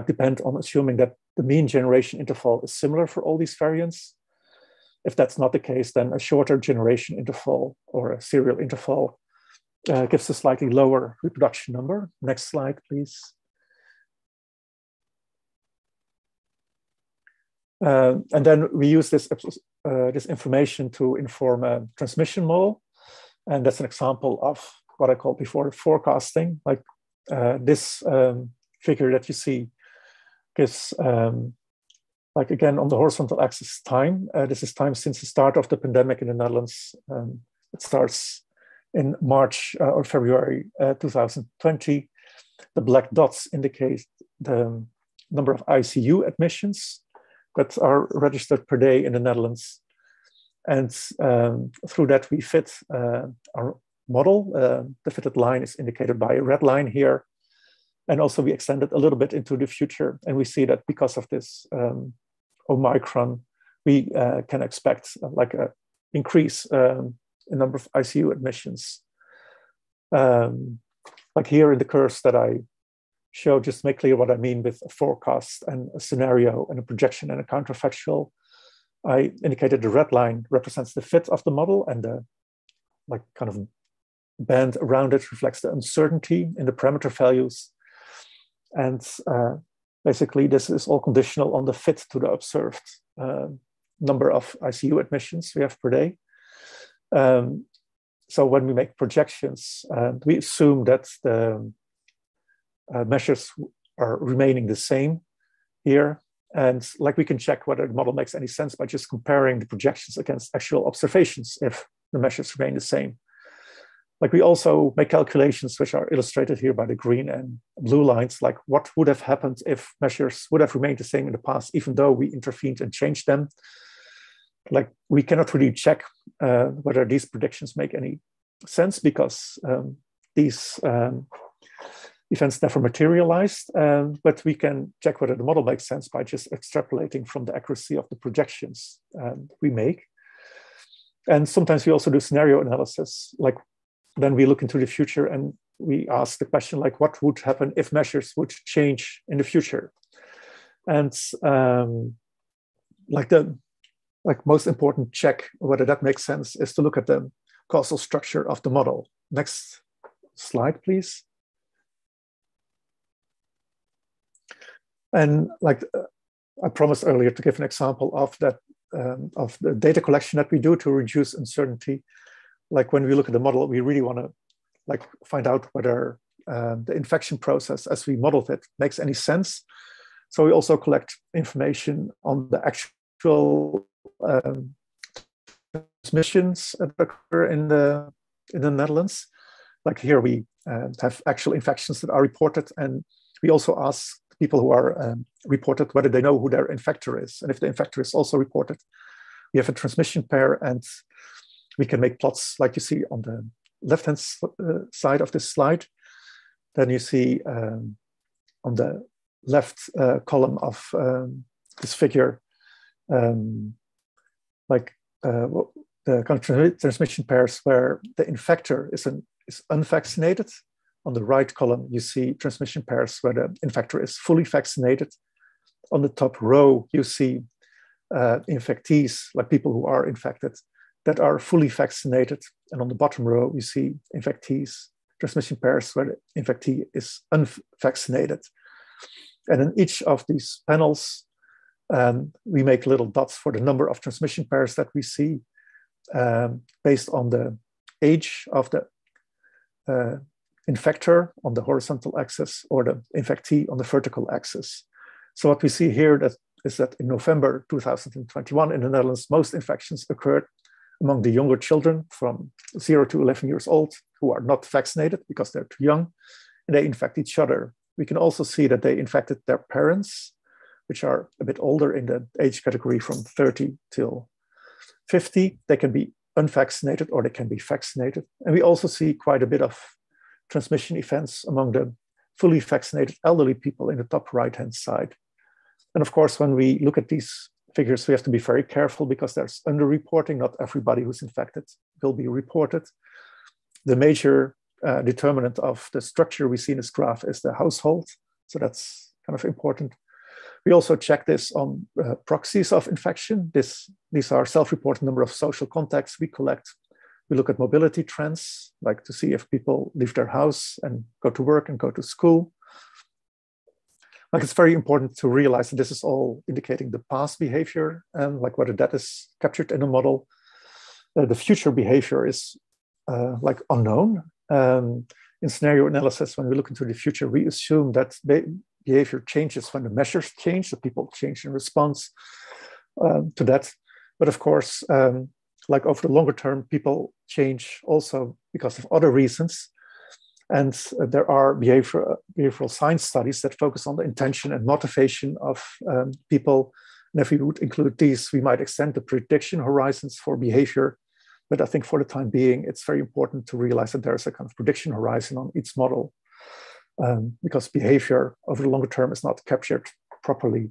depend on assuming that the mean generation interval is similar for all these variants. If that's not the case, then a shorter generation interval or a serial interval gives a slightly lower reproduction number. Next slide, please. And then we use this information to inform a transmission model. And that's an example of what I called before forecasting. This figure that you see gives, again, on the horizontal axis time. This is time since the start of the pandemic in the Netherlands. It starts in March or February 2020. The black dots indicate the number of ICU admissions that are registered per day in the Netherlands. And through that, we fit our model. The fitted line is indicated by a red line here. And also we extended a little bit into the future. And we see that because of this Omicron, we can expect an increase in number of ICU admissions. Here in the curves that I show, just to make clear what I mean with a forecast and a scenario and a projection and a counterfactual. I indicated the red line represents the fit of the model, and the kind of band around it reflects the uncertainty in the parameter values. And basically, this is all conditional on the fit to the observed number of ICU admissions we have per day. So when we make projections, we assume that the measures are remaining the same here. And we can check whether the model makes any sense by just comparing the projections against actual observations if the measures remain the same. We also make calculations which are illustrated here by the green and blue lines, what would have happened if measures would have remained the same in the past, even though we intervened and changed them. We cannot really check whether these predictions make any sense because these events never materialized, but we can check whether the model makes sense by just extrapolating from the accuracy of the projections we make. And sometimes we also do scenario analysis, then we look into the future and we ask the question, what would happen if measures would change in the future? And the most important check whether that makes sense is to look at the causal structure of the model. Next slide, please. And I promised earlier to give an example of that, of the data collection that we do to reduce uncertainty. When we look at the model, we really want to find out whether the infection process as we modeled it makes any sense. So we also collect information on the actual transmissions that occur in the Netherlands. Here we have actual infections that are reported, and we also ask people who are reported whether they know who their infector is. And if the infector is also reported, we have a transmission pair, and we can make plots like you see on the left-hand side of this slide. Then you see on the left column of this figure, the the transmission pairs where the infector is unvaccinated. On the right column, you see transmission pairs where the infector is fully vaccinated. On the top row, you see infectees, like people who are infected, that are fully vaccinated. And on the bottom row, you see infectees, transmission pairs where the infectee is unvaccinated. And in each of these panels, we make little dots for the number of transmission pairs that we see based on the age of the infector on the horizontal axis or the infectee on the vertical axis. So what we see here is that in November 2021 in the Netherlands, most infections occurred among the younger children from 0 to 11 years old who are not vaccinated because they're too young, and they infect each other. We can also see that they infected their parents, which are a bit older in the age category from 30 till 50. They can be unvaccinated or they can be vaccinated. And we also see quite a bit of transmission events among the fully vaccinated elderly people in the top right-hand side. And of course, when we look at these figures, we have to be very careful because there's underreporting. Not everybody who's infected will be reported. The major determinant of the structure we see in this graph is the household. So that's kind of important. We also check this on proxies of infection. These are self-reported number of social contacts we collect. We look at mobility trends, like to see if people leave their house and go to work and go to school. Like it's very important to realize that this is all indicating the past behavior and like whether that is captured in a model. The future behavior is like unknown. In scenario analysis, when we look into the future, we assume that behavior changes when the measures change, so people change in response to that. But of course, like over the longer term, people change also because of other reasons. And there are behavioral science studies that focus on the intention and motivation of people. And if we would include these, we might extend the prediction horizons for behavior. But I think for the time being, it's very important to realize that there's a kind of prediction horizon on each model because behavior over the longer term is not captured properly.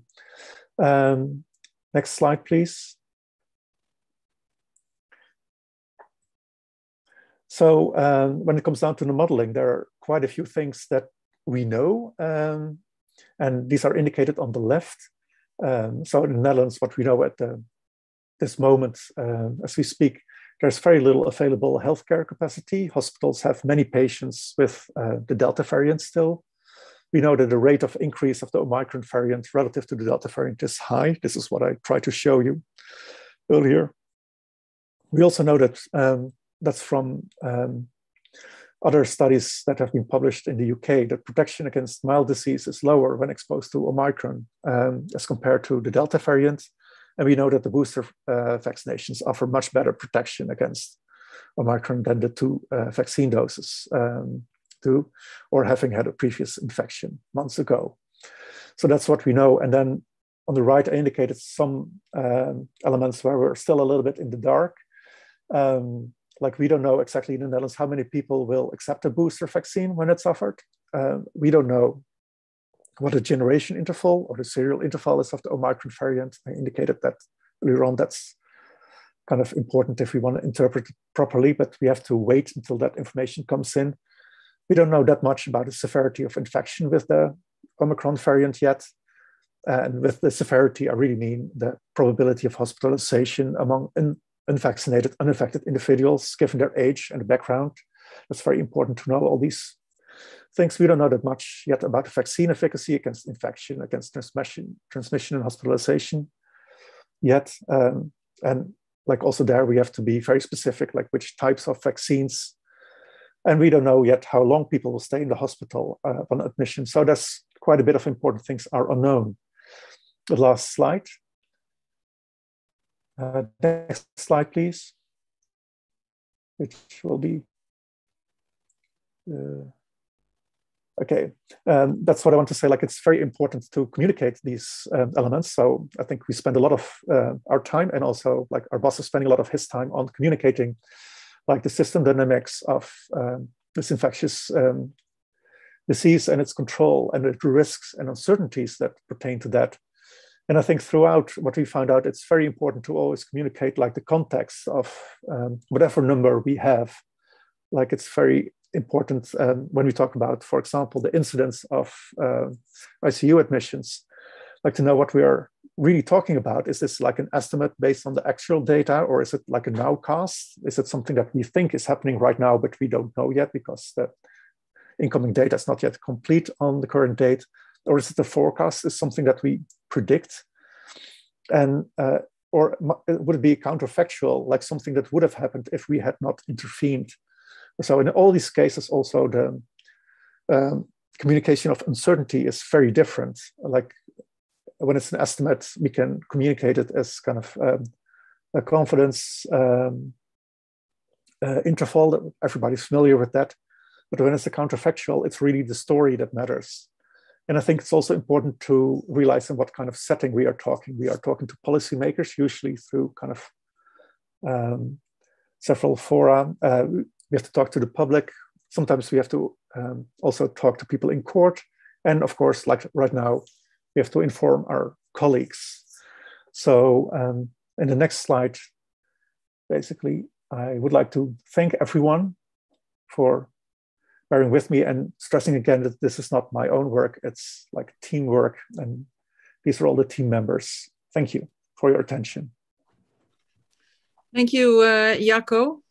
Next slide, please. So when it comes down to the modeling, there are quite a few things that we know, and these are indicated on the left. So in the Netherlands, what we know at this moment, as we speak, there's very little available healthcare capacity. Hospitals have many patients with the Delta variant still. We know that the rate of increase of the Omicron variant relative to the Delta variant is high. This is what I tried to show you earlier. We also know that that's from other studies that have been published in the UK, that protection against mild disease is lower when exposed to Omicron as compared to the Delta variant. And we know that the booster vaccinations offer much better protection against Omicron than the two vaccine doses do, or having had a previous infection months ago. So that's what we know. And then on the right, I indicated some elements where we're still a little bit in the dark. Like we don't know exactly in the Netherlands how many people will accept a booster vaccine when it's offered. We don't know what the generation interval or the serial interval is of the Omicron variant. I indicated that earlier on. That's kind of important if we want to interpret it properly, but we have to wait until that information comes in. We don't know that much about the severity of infection with the Omicron variant yet. And with the severity, I really mean the probability of hospitalization among unvaccinated, uninfected individuals, given their age and the background. That's very important to know all these things. We don't know that much yet about the vaccine efficacy against infection, against transmission and hospitalization yet. And like also there, we have to be very specific, like which types of vaccines. And we don't know yet how long people will stay in the hospital upon admission. So that's quite a bit of important things are unknown. The last slide. Next slide, please. Which will be, okay. That's what I want to say. Like, it's very important to communicate these elements. So I think we spend a lot of our time, and also like our boss is spending a lot of his time on communicating like the system dynamics of this infectious disease and its control and the risks and uncertainties that pertain to that. And I think throughout what we found out, it's very important to always communicate like the context of whatever number we have. Like it's very important when we talk about, for example, the incidence of ICU admissions, like to know what we are really talking about. Is this like an estimate based on the actual data, or is it like a nowcast? Is it something that we think is happening right now, but we don't know yet because the incoming data is not yet complete on the current date? Or is it a forecast? Is something that we predict? And or would it be counterfactual, like something that would have happened if we had not intervened? So in all these cases, also the communication of uncertainty is very different. Like when it's an estimate, we can communicate it as kind of a confidence interval, that everybody's familiar with that. But when it's a counterfactual, it's really the story that matters. And I think it's also important to realize in what kind of setting we are talking. We are talking to policymakers, usually through kind of several fora. We have to talk to the public. Sometimes we have to also talk to people in court. And of course, like right now, we have to inform our colleagues. So in the next slide, basically, I would like to thank everyone for bearing with me and stressing again that this is not my own work. It's like teamwork, and these are all the team members. Thank you for your attention. Thank you, Jacco.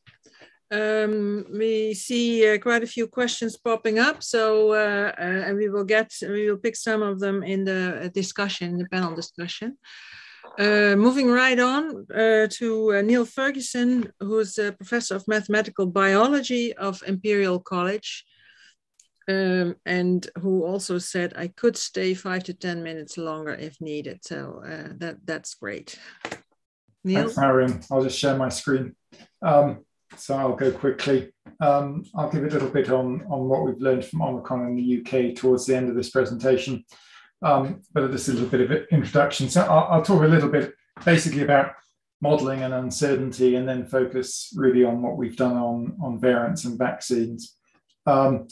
We see quite a few questions popping up, so and we will pick some of them in the discussion, the panel discussion. Moving right on to Neil Ferguson, who's a professor of mathematical biology of Imperial College, and who also said I could stay 5 to 10 minutes longer if needed. So that's great. Neil? Thanks, Marion. I'll just share my screen. So I'll go quickly. I'll give a little bit on what we've learned from Omicron in the UK towards the end of this presentation. But just a little bit of an introduction. So I'll talk a little bit basically about modeling and uncertainty, and then focus really on what we've done on variants and vaccines. So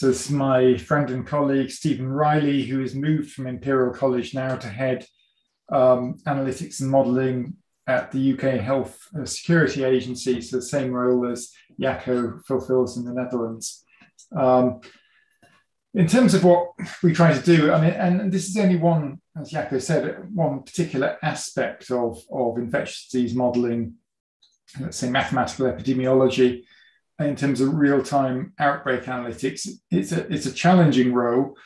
this is my friend and colleague, Stephen Riley, who has moved from Imperial College now to head analytics and modeling at the UK Health Security Agency, so the same role as Jacco fulfills in the Netherlands. In terms of what we try to do, I mean, and this is only one, as Jacco said, one particular aspect of infectious disease modeling, let's say mathematical epidemiology. In terms of real-time outbreak analytics, it's a challenging role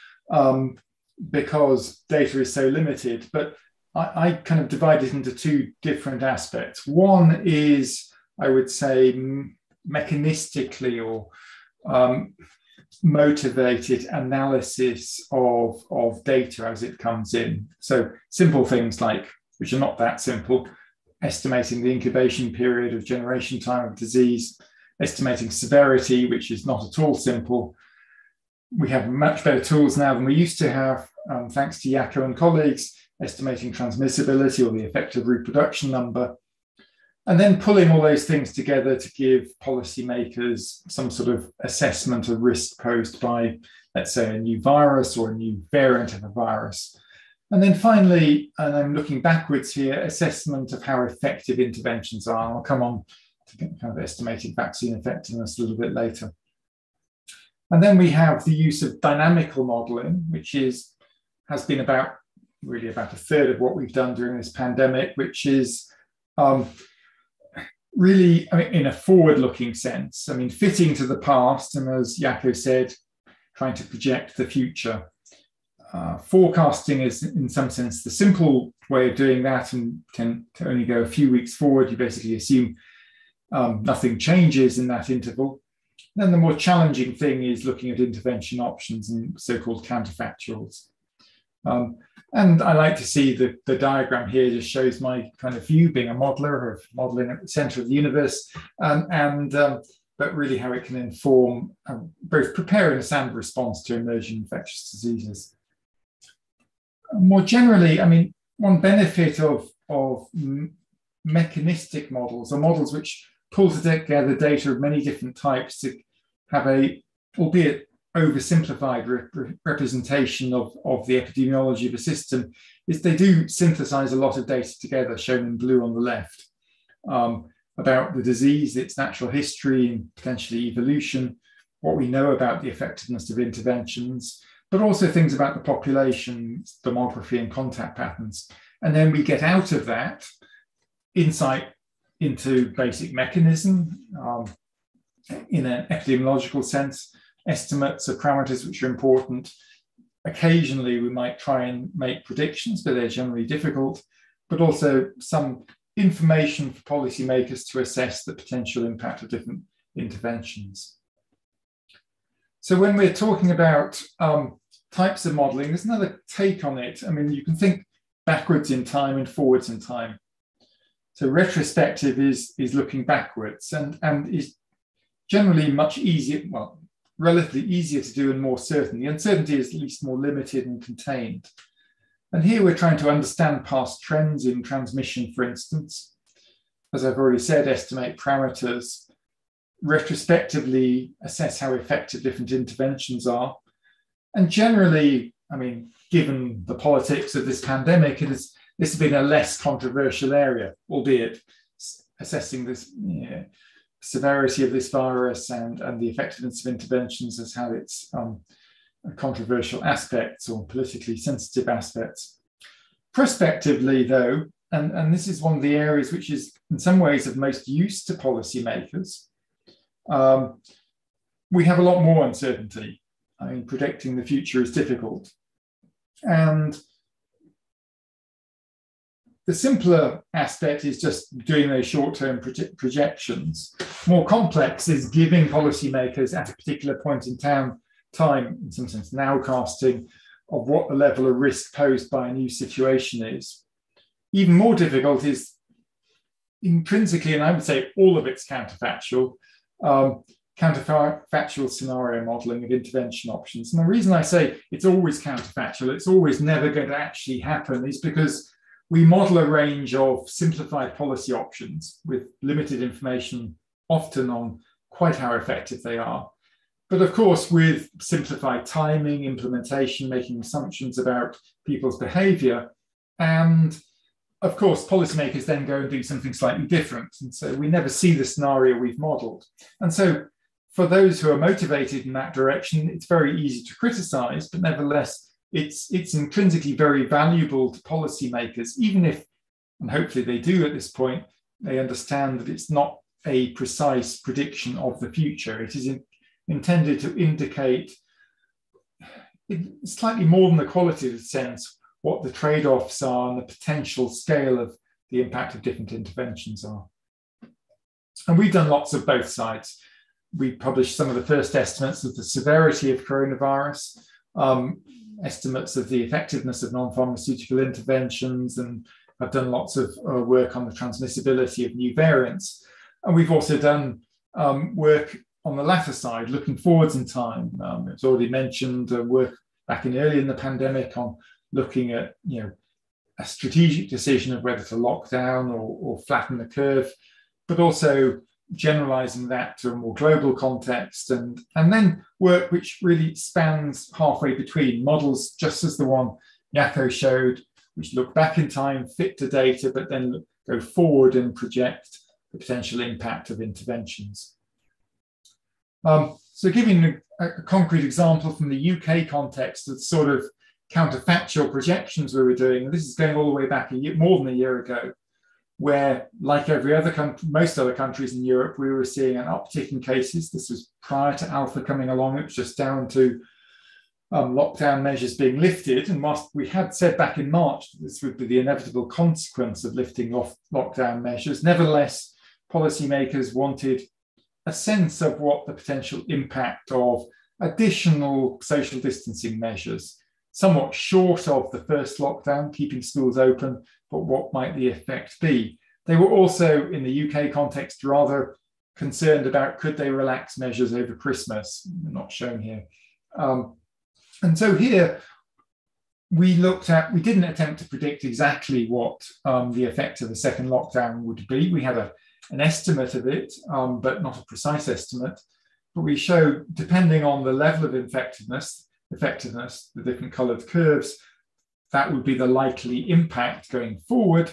because data is so limited, but I kind of divide it into two different aspects. One is, I would say, mechanistically or motivated analysis of data as it comes in. So simple things like, which are not that simple, estimating the incubation period of generation time of disease, estimating severity, which is not at all simple. We have much better tools now than we used to have, thanks to Jacco and colleagues, estimating transmissibility or the effective reproduction number, and then pulling all those things together to give policymakers some sort of assessment of risk posed by, let's say, a new virus or a new variant of a virus. And then finally, and I'm looking backwards here, assessment of how effective interventions are. I'll come on to get kind of estimated vaccine effectiveness a little bit later. And then we have the use of dynamical modeling, which has been really about a third of what we've done during this pandemic, which is really, I mean, in a forward-looking sense, I mean, fitting to the past, and as Jacco said, trying to project the future. Forecasting is, in some sense, the simple way of doing that, and can only go a few weeks forward. You basically assume nothing changes in that interval. Then the more challenging thing is looking at intervention options and so-called counterfactuals. And I like to see the diagram here just shows my kind of view, being a modeler, of modeling at the center of the universe, but really how it can inform both preparedness and response to emerging infectious diseases. More generally, I mean, one benefit of mechanistic models, or models which pull together data of many different types to have a, albeit oversimplified representation of the epidemiology of a system is they do synthesize a lot of data together, shown in blue on the left, about the disease, its natural history, and potentially evolution, what we know about the effectiveness of interventions, but also things about the population, demography, and contact patterns. And then we get out of that insight into basic mechanism, in an epidemiological sense, estimates of parameters which are important. Occasionally, we might try and make predictions, but they're generally difficult, but also some information for policymakers to assess the potential impact of different interventions. So when we're talking about types of modeling, there's another take on it. I mean, you can think backwards in time and forwards in time. So retrospective is looking backwards and is generally much easier, well, relatively easier to do and more certain. The uncertainty is at least more limited and contained. And here we're trying to understand past trends in transmission, for instance. As I've already said, estimate parameters, retrospectively assess how effective different interventions are. And generally, I mean, given the politics of this pandemic, this has been a less controversial area, albeit assessing this severity of this virus and the effectiveness of interventions has had its controversial aspects or politically sensitive aspects. Prospectively, though, and this is one of the areas which is in some ways of most use to policymakers, we have a lot more uncertainty. I mean, predicting the future is difficult. And the simpler aspect is just doing those short-term projections. More complex is giving policymakers at a particular point in time, in some sense, nowcasting of what the level of risk posed by a new situation is. Even more difficult is intrinsically, and I would say all of it's counterfactual, counterfactual scenario modeling of intervention options. And the reason I say it's always counterfactual, it's always never going to actually happen, is because we model a range of simplified policy options with limited information, often on quite how effective they are. But of course, with simplified timing, implementation, making assumptions about people's behavior, and of course, policymakers then go and do something slightly different. And so we never see the scenario we've modeled. And so for those who are motivated in that direction, it's very easy to criticize, but nevertheless, it's intrinsically very valuable to policymakers, even if, and hopefully they do at this point, they understand that it's not a precise prediction of the future. It is intended to indicate, slightly more than the qualitative sense, what the trade-offs are and the potential scale of the impact of different interventions are. And we've done lots of both sides. We published some of the first estimates of the severity of coronavirus, estimates of the effectiveness of non-pharmaceutical interventions, and I've done lots of work on the transmissibility of new variants. And we've also done work on the latter side, looking forwards in time. It's already mentioned work back early in the pandemic on looking at a strategic decision of whether to lock down or flatten the curve, but also generalizing that to a more global context, and then work which really spans halfway between models, just as the one Jaco showed, which look back in time, fit to data, but then go forward and project the potential impact of interventions. So giving a concrete example from the UK context of the sort of counterfactual projections we were doing, and this is going all the way back more than a year ago, where, like every other country, most other countries in Europe, we were seeing an uptick in cases. This was prior to Alpha coming along. It was just down to lockdown measures being lifted. And whilst we had said back in March that this would be the inevitable consequence of lifting off lockdown measures, nevertheless, policymakers wanted a sense of what the potential impact of additional social distancing measures, somewhat short of the first lockdown, keeping schools open, but what might the effect be? They were also, in the UK context, rather concerned about could they relax measures over Christmas, not shown here. And so here, we didn't attempt to predict exactly what the effect of a second lockdown would be. We had an estimate of it, but not a precise estimate. but we show, depending on the level of effectiveness, the different coloured curves, that would be the likely impact going forward.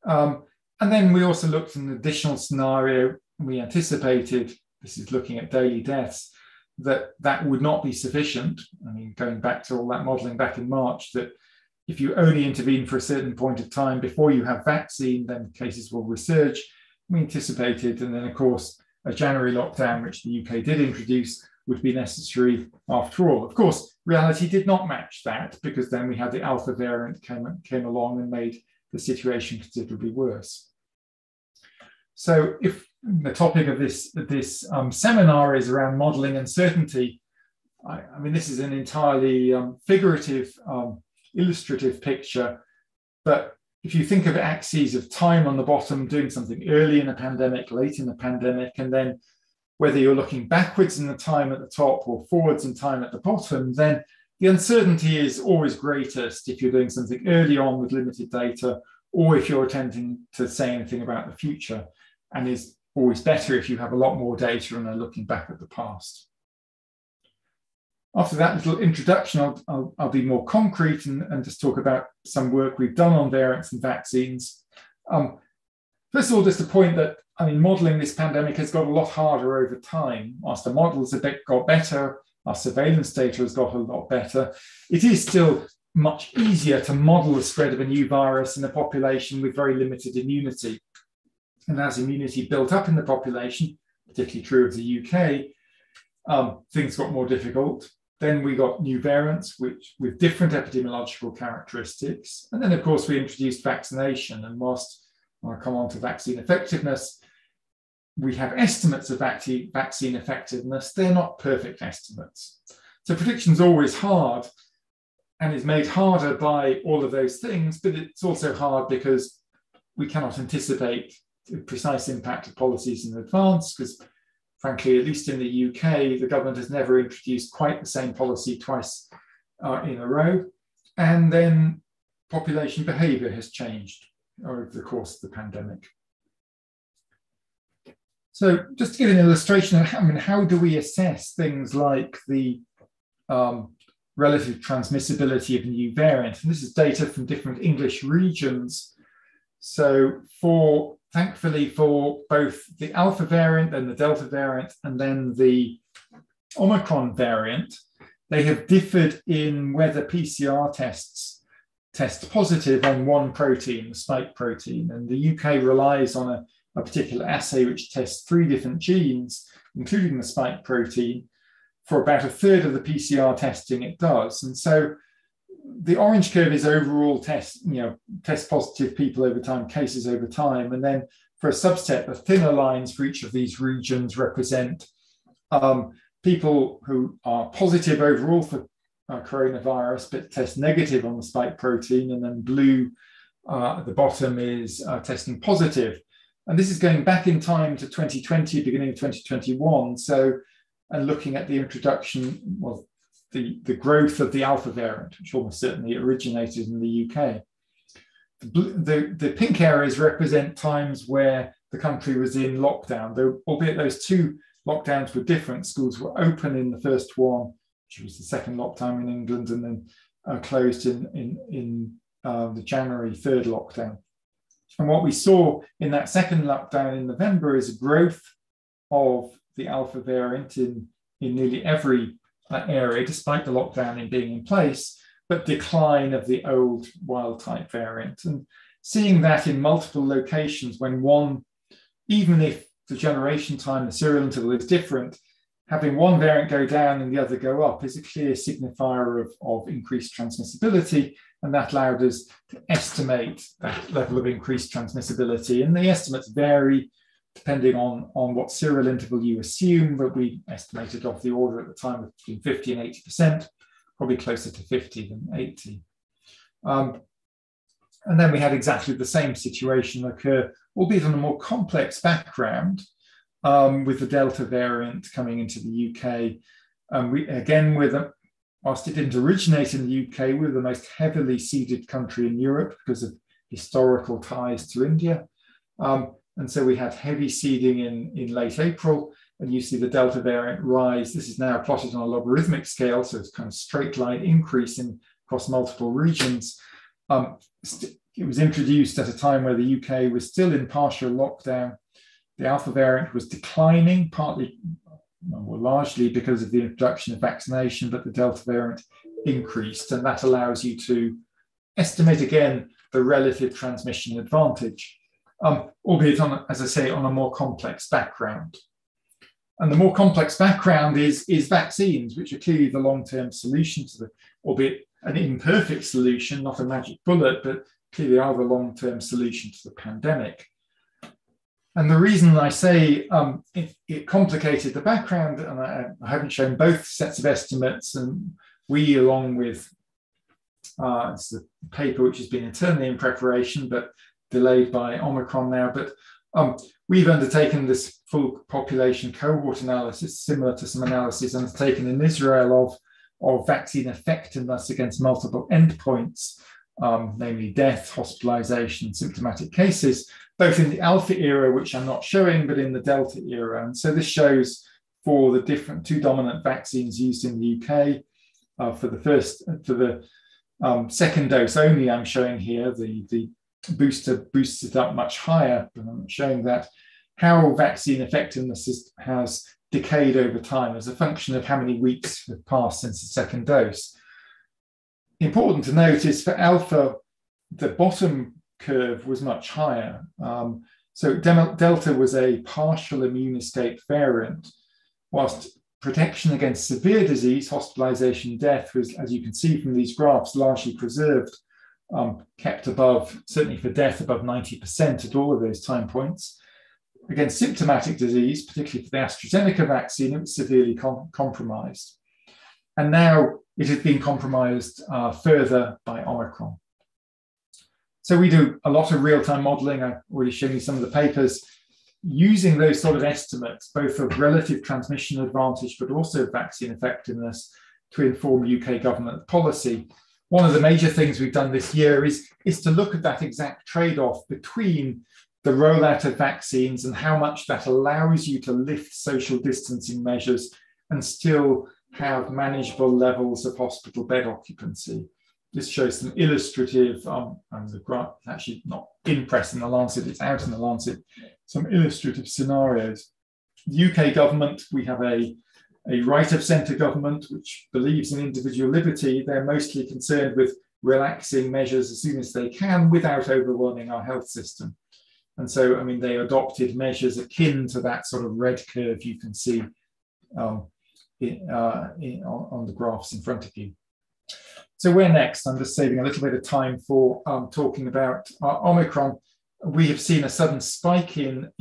And then we also looked at an additional scenario. We anticipated, this is looking at daily deaths, that would not be sufficient. I mean, going back to all that modelling back in March, that if you only intervene for a certain point of time before you have vaccine, then cases will resurge. We anticipated, and then of course, a January lockdown, which the UK did introduce, would be necessary after all. Of course, reality did not match that, because then we had the Alpha variant came along and made the situation considerably worse. So if the topic of this seminar is around modelling uncertainty, I mean, this is an entirely figurative, illustrative picture, but if you think of axes of time on the bottom, doing something early in a pandemic, late in the pandemic, and then whether you're looking backwards in the time at the top or forwards in time at the bottom, then the uncertainty is always greatest if you're doing something early on with limited data, or if you're attempting to say anything about the future, and is always better if you have a lot more data and are looking back at the past. After that little introduction, I'll be more concrete and just talk about some work we've done on variants and vaccines. First of all, just to point that, I mean, modelling this pandemic has got a lot harder over time. Whilst the models have got better, our surveillance data has got a lot better, it is still much easier to model the spread of a new virus in a population with very limited immunity. And as immunity built up in the population, particularly true of the UK, things got more difficult. Then we got new variants with different epidemiological characteristics. And then, of course, we introduced vaccination. And whilst I'll come on to vaccine effectiveness, we have estimates of vaccine effectiveness. They're not perfect estimates. So prediction is always hard and is made harder by all of those things, but it's also hard because we cannot anticipate the precise impact of policies in advance, because frankly, at least in the UK, the government has never introduced quite the same policy twice in a row. And then population behaviour has changed over the course of the pandemic. So just to give an illustration of how do we assess things like the relative transmissibility of a new variant? And this is data from different English regions. So thankfully for both the Alpha variant and the Delta variant and then the Omicron variant, they have differed in whether PCR tests test positive on one protein, the spike protein. And the UK relies on a particular assay which tests 3 different genes, including the spike protein, for about a third of the PCR testing it does. And so the orange curve is overall test positive people over time, cases over time. And then for a subset, the thinner lines for each of these regions represent people who are positive overall for coronavirus, but test negative on the spike protein. And then blue at the bottom is testing positive. And this is going back in time to 2020, beginning of 2021. So, and looking at the introduction, well, the growth of the Alpha variant, which almost certainly originated in the UK. The pink areas represent times where the country was in lockdown, though, albeit those 2 lockdowns were different. Schools were open in the first one, which was the second lockdown in England, and then closed in the January 3rd lockdown. And what we saw in that second lockdown in November is a growth of the Alpha variant in nearly every area, despite the lockdown in being in place, but decline of the old wild type variant. And seeing that in multiple locations when one, even if the generation time, the serial interval is different, having one variant go down and the other go up is a clear signifier of increased transmissibility. And that allowed us to estimate that level of increased transmissibility. And the estimates vary depending on what serial interval you assume, but we estimated off the order at the time of between 50 and 80%, probably closer to 50 than 80. And then we had exactly the same situation occur, albeit on a more complex background, with the Delta variant coming into the UK. Whilst it didn't originate in the UK, we were the most heavily seeded country in Europe because of historical ties to India. And so we had heavy seeding in late April, and you see the Delta variant rise. This is now plotted on a logarithmic scale, so it's kind of straight line increase across multiple regions. It was introduced at a time where the UK was still in partial lockdown. The Alpha variant was declining, partly, well, largely because of the introduction of vaccination, but the Delta variant increased, and that allows you to estimate again the relative transmission advantage, albeit on, as I say, on a more complex background. And the more complex background is vaccines, which are clearly the long-term solution to the, albeit an imperfect solution, not a magic bullet, but clearly are the long-term solution to the pandemic. And the reason I say it complicated the background, and I haven't shown both sets of estimates, and we, along with, it's the paper which has been internally in preparation, but delayed by Omicron now, but we've undertaken this full population cohort analysis, similar to some analyses undertaken in Israel of vaccine effectiveness against multiple endpoints, namely death, hospitalization, symptomatic cases, both in the Alpha era, which I'm not showing, but in the Delta era. And so this shows for the two dominant vaccines used in the UK, for the second dose only, I'm showing here the booster boosts it up much higher, but I'm not showing that, how vaccine effectiveness has decayed over time as a function of how many weeks have passed since the second dose. Important to note is for Alpha, the bottom curve was much higher. So Delta was a partial immune escape variant, whilst protection against severe disease, hospitalization, death was, as you can see from these graphs, largely preserved, kept above, certainly for death, above 90% at all of those time points. Against symptomatic disease, particularly for the AstraZeneca vaccine, it was severely compromised. And now it has been compromised further by Omicron. So we do a lot of real-time modeling. I've already shown you some of the papers using those sort of estimates, both of relative transmission advantage, but also vaccine effectiveness, to inform UK government policy. One of the major things we've done this year is to look at that exact trade-off between the rollout of vaccines and how much that allows you to lift social distancing measures and still have manageable levels of hospital bed occupancy. This shows some illustrative, and the graph actually not in press in the Lancet, it's out in the Lancet, some illustrative scenarios. The UK government, we have a right of centre government which believes in individual liberty. They're mostly concerned with relaxing measures as soon as they can without overwhelming our health system. And so, I mean, they adopted measures akin to that sort of red curve you can see on the graphs in front of you. So where next? I'm just saving a little bit of time for talking about Omicron. We have seen a sudden spike in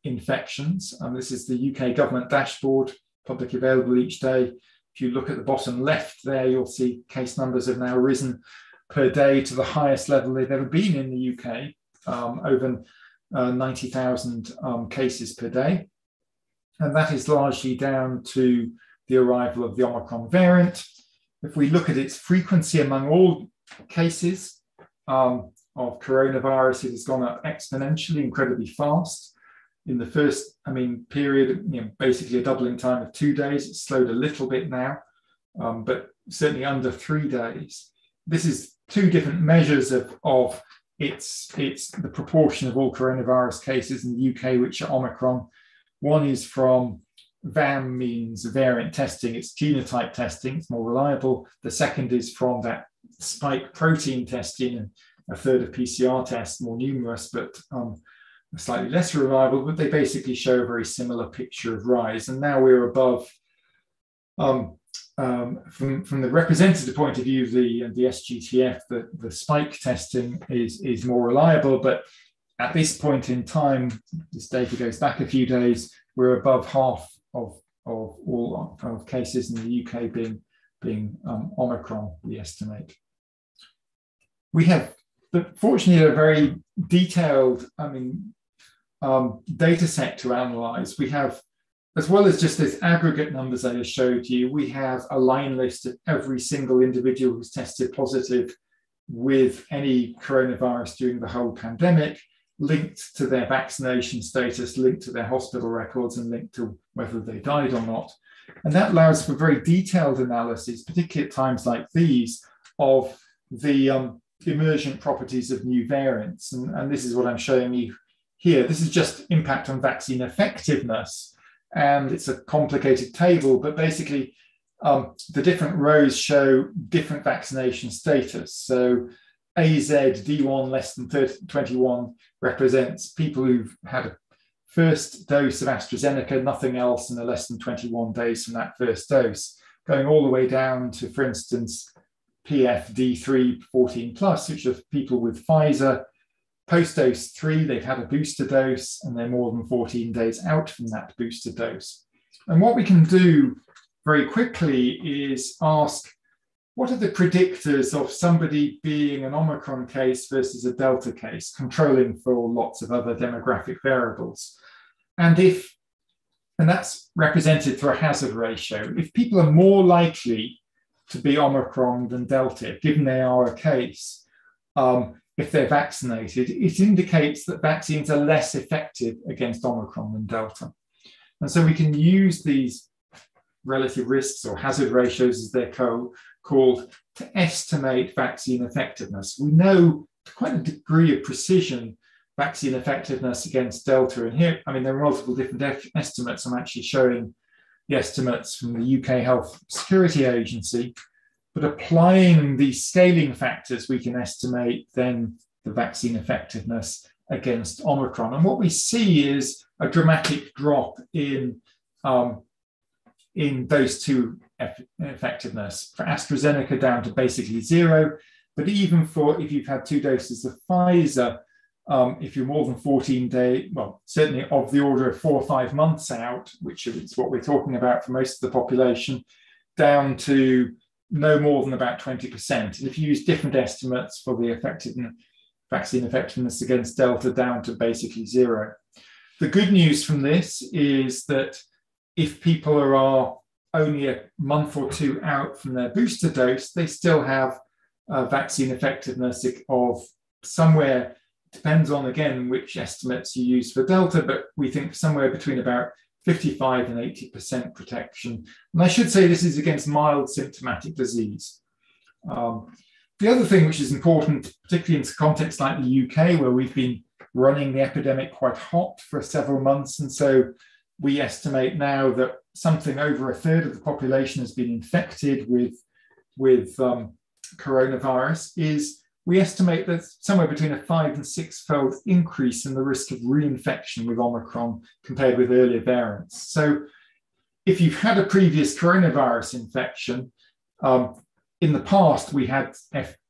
infections, and this is the UK government dashboard, publicly available each day. If you look at the bottom left there, you'll see case numbers have now risen per day to the highest level they've ever been in the UK, over 90,000 cases per day. And that is largely down to the arrival of the Omicron variant. If we look at its frequency among all cases of coronavirus, it has gone up exponentially, incredibly fast. In the first, period, basically a doubling time of 2 days. It's slowed a little bit now, but certainly under 3 days. This is two different measures of the proportion of all coronavirus cases in the UK which are Omicron. One is from VAM, means variant testing, it's genotype testing, it's more reliable. The second is from that spike protein testing, a third of PCR tests, more numerous, but slightly less reliable, but they basically show a very similar picture of rise. And now we're above, from the representative point of view, the SGTF, the spike testing is more reliable, but at this point in time, this data goes back a few days, we're above half of all cases in the UK being Omicron, we estimate. We have, fortunately, a very detailed, data set to analyze. We have, as well as just those aggregate numbers I just showed you, we have a line list of every single individual who's tested positive with any coronavirus during the whole pandemic, linked to their vaccination status, linked to their hospital records, and linked to whether they died or not. And that allows for very detailed analysis, particularly at times like these, of the emergent properties of new variants. And this is what I'm showing you here. This is just impact on vaccine effectiveness. And it's a complicated table, but basically the different rows show different vaccination status. So AZ D1 less than 21 represents people who've had a first dose of AstraZeneca, nothing else, and are less than 21 days from that first dose, going all the way down to, for instance, PF D3 14 plus, which are people with Pfizer. Post-dose 3, they've had a booster dose and they're more than 14 days out from that booster dose. And what we can do very quickly is ask, what are the predictors of somebody being an Omicron case versus a Delta case, controlling for lots of other demographic variables? And that's represented through a hazard ratio. If people are more likely to be Omicron than Delta, given they are a case, if they're vaccinated, it indicates that vaccines are less effective against Omicron than Delta. And so we can use these relative risks, or hazard ratios as they're called, to estimate vaccine effectiveness. We know to quite a degree of precision vaccine effectiveness against Delta. And here, I mean, there are multiple different estimates. I'm actually showing the estimates from the UK Health Security Agency. But applying these scaling factors, we can estimate then the vaccine effectiveness against Omicron. And what we see is a dramatic drop in those two effectiveness. For AstraZeneca, down to basically 0. But even if you've had 2 doses of Pfizer, if you're more than 14 days, well, certainly of the order of 4 or 5 months out, which is what we're talking about for most of the population, down to no more than about 20%. And if you use different estimates for the vaccine effectiveness against Delta, down to basically 0. The good news from this is that if people are only a month or 2 out from their booster dose, they still have vaccine effectiveness of somewhere, depends on, again, which estimates you use for Delta, but we think somewhere between about 55 and 80% protection. And I should say this is against mild symptomatic disease. The other thing which is important, particularly in a context like the UK, where we've been running the epidemic quite hot for several months, and so we estimate now that something over 1/3 of the population has been infected with coronavirus, is we estimate that somewhere between a 5- and 6-fold increase in the risk of reinfection with Omicron compared with earlier variants. So if you've had a previous coronavirus infection, in the past, we had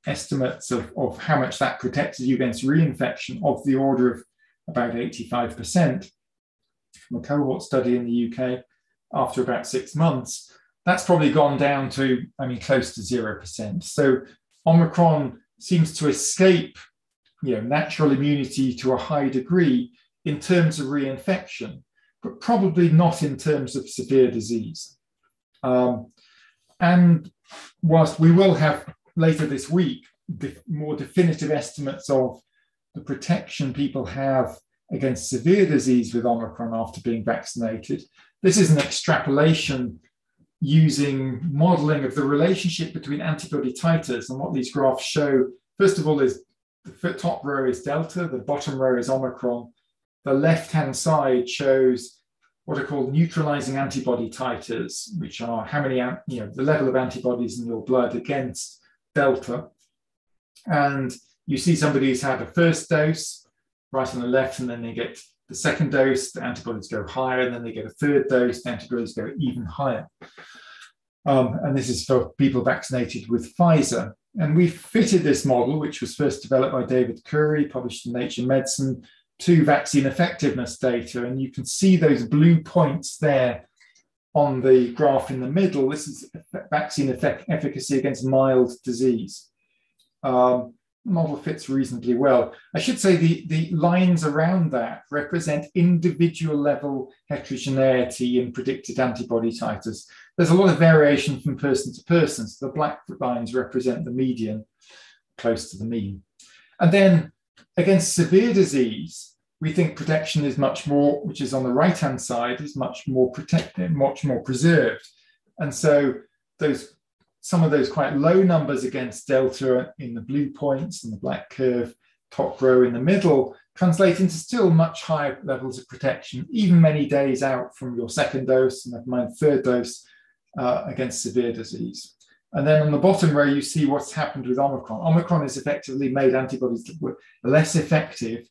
estimates of how much that protected you against reinfection of the order of about 85% from a cohort study in the UK after about 6 months. That's probably gone down to, I mean, close to 0%. So Omicron seems to escape, natural immunity to a high degree in terms of reinfection, but probably not in terms of severe disease. And whilst we will have later this week more definitive estimates of the protection people have against severe disease with Omicron after being vaccinated, this is an extrapolation using modeling of the relationship between antibody titers. And what these graphs show, first of all, is the top row is Delta, the bottom row is Omicron. The left-hand side shows what are called neutralizing antibody titers, which are how many, the level of antibodies in your blood against Delta. And you see somebody who's had a first dose right on the left, and then they get the second dose, the antibodies go higher, and then they get a third dose, the antibodies go even higher. And this is for people vaccinated with Pfizer. And we fitted this model, which was first developed by David Curry, published in Nature Medicine, to vaccine effectiveness data. And you can see those blue points there on the graph in the middle. This is vaccine efficacy against mild disease. The model fits reasonably well. I should say the lines around that represent individual level heterogeneity in predicted antibody titers. There's a lot of variation from person to person, so the black lines represent the median, close to the mean. And then against severe disease, we think protection is much more, which is on the right-hand side, is much more protected, much more preserved. And so some of those quite low numbers against Delta in the blue points and the black curve, top row in the middle, translate into still much higher levels of protection, even many days out from your second dose, and never mind third dose, against severe disease. And then on the bottom row, you see what's happened with Omicron. Omicron has effectively made antibodies that were less effective,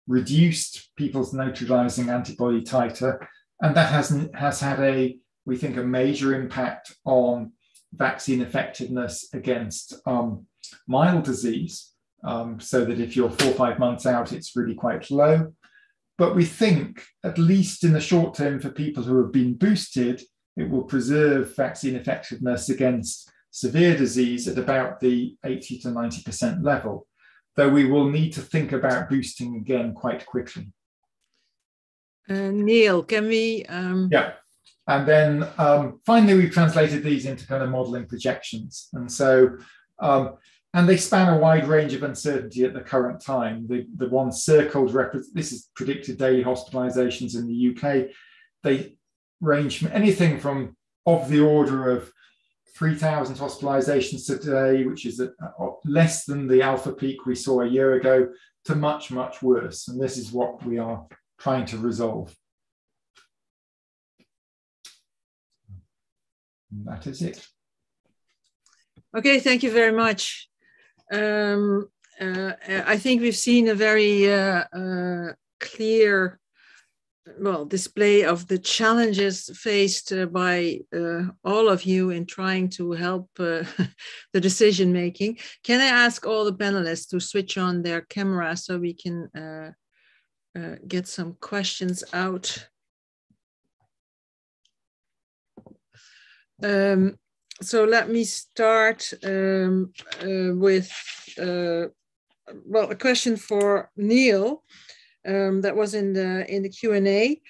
reduced people's neutralizing antibody titer, and that has had we think, a major impact on vaccine effectiveness against mild disease, so that if you're 4 or 5 months out, it's really quite low. But we think, at least in the short term, for people who have been boosted, it will preserve vaccine effectiveness against severe disease at about the 80 to 90% level, though we will need to think about boosting again quite quickly. Neil, can we? Yeah, and then finally we've translated these into kind of modeling projections, and so and they span a wide range of uncertainty at the current time. The one circled this is predicted daily hospitalizations in the UK. They range from anything from of the order of 3,000 hospitalizations today, which is less than the alpha peak we saw a year ago, to much, much worse. And this is what we are trying to resolve. And that is it. Okay, thank you very much. I think we've seen a very clear display of the challenges faced by all of you in trying to help the decision making. Can I ask all the panelists to switch on their camera so we can get some questions out? So let me start with a question for Neil. That was in the Q&A.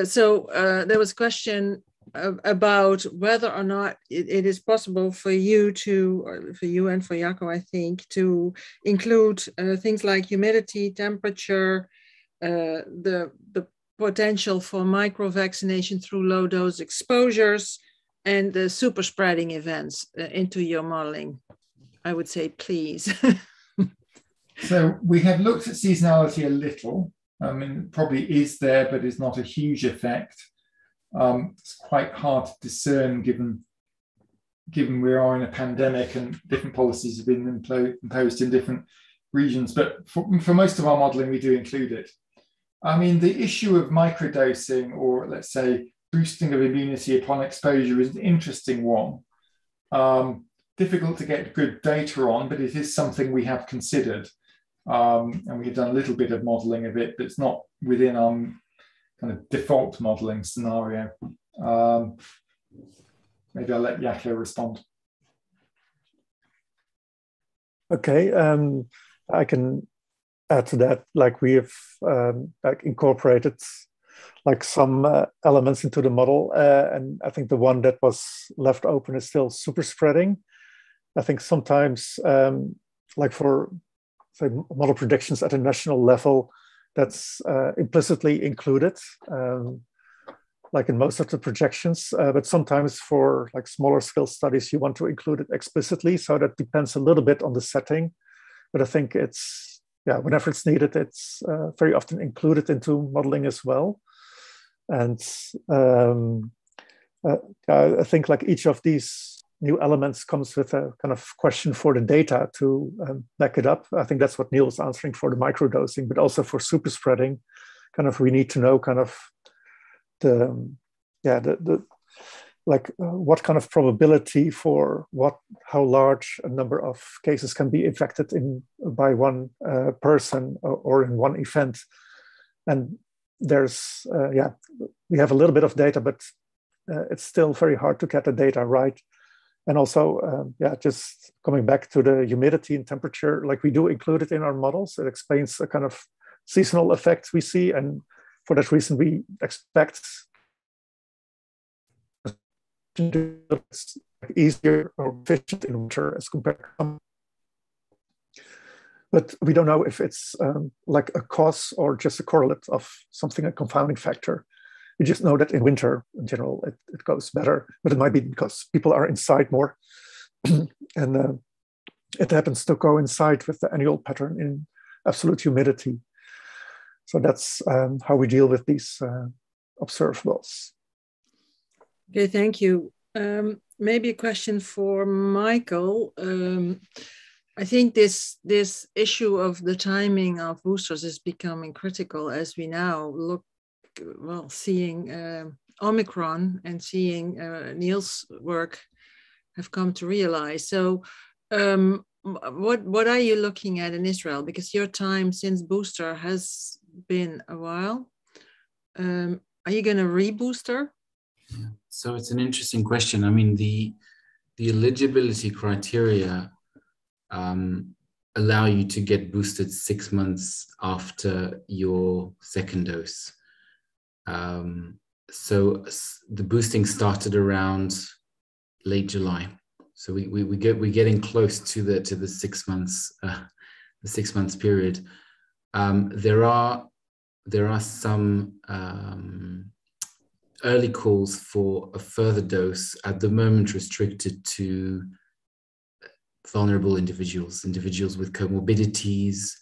So there was a question about whether or not it is possible for you and for Jaco, I think, to include things like humidity, temperature, the potential for micro-vaccination through low-dose exposures, and the super spreading events into your modeling. I would say, please. So we have looked at seasonality a little. I mean, it probably is there, but it's not a huge effect. It's quite hard to discern given we are in a pandemic and different policies have been imposed in different regions. But for most of our modeling, we do include it. I mean, the issue of microdosing, or let's say boosting of immunity upon exposure, is an interesting one. Difficult to get good data on, but it is something we have considered. And we've done a little bit of modeling of it, but it's not within our kind of default modeling scenario. Maybe I'll let Jaco respond. Okay, I can add to that. Like we have incorporated like some elements into the model, and I think the one that was left open is still super spreading. I think sometimes, like for say model predictions at a national level, that's implicitly included, like in most of the projections. But sometimes for like smaller scale studies, you want to include it explicitly. So that depends a little bit on the setting. But I think it's, yeah, whenever it's needed, it's very often included into modeling as well. And I think like each of these new elements comes with a kind of question for the data to back it up. I think that's what Neil was answering for the microdosing, but also for super spreading, kind of we need to know kind of what kind of probability for how large a number of cases can be infected by one person or in one event. And there's, we have a little bit of data, but it's still very hard to get the data right. And also, just coming back to the humidity and temperature, like we do include it in our models. It explains a kind of seasonal effects we see. And for that reason, we expect it's easier or efficient in winter as compared to summer. But we don't know if it's like a cause or just a correlate of something, a confounding factor. We just know that in winter, in general, it goes better, but it might be because people are inside more. And it happens to coincide with the annual pattern in absolute humidity. So that's how we deal with these observables. Okay, thank you. Maybe a question for Michael. I think this issue of the timing of boosters is becoming critical as we now look, well, seeing Omicron and seeing Neil's work have come to realize. So what are you looking at in Israel? Because your time since booster has been a while. Are you going to rebooster? Yeah. So it's an interesting question. I mean, the eligibility criteria allow you to get boosted 6 months after your second dose. So the boosting started around late July. So we're getting close to the 6 months the 6 months period. There are some early calls for a further dose, at the moment restricted to vulnerable individuals with comorbidities,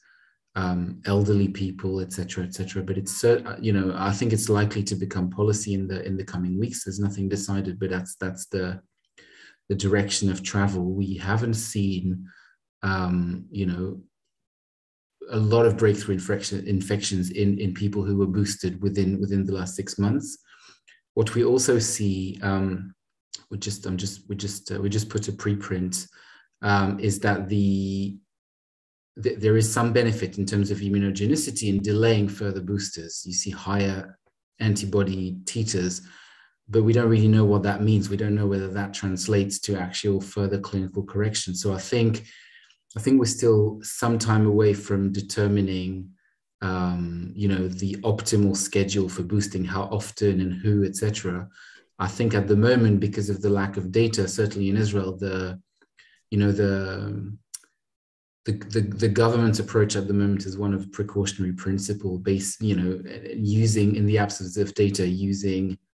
elderly people, etc., etc. But it's I think it's likely to become policy in the coming weeks. There's nothing decided, but that's the direction of travel. We haven't seen a lot of breakthrough infections in people who were boosted within the last 6 months. What we also see, we just put a preprint, is that there is some benefit in terms of immunogenicity in delaying further boosters. You see higher antibody titers, but we don't really know what that means. We don't know whether that translates to actual further clinical correction. So I think we're still some time away from determining, the optimal schedule for boosting, how often and who, etc. I think at the moment, because of the lack of data, certainly in Israel, the government's approach at the moment is one of precautionary principle based, using, in the absence of data,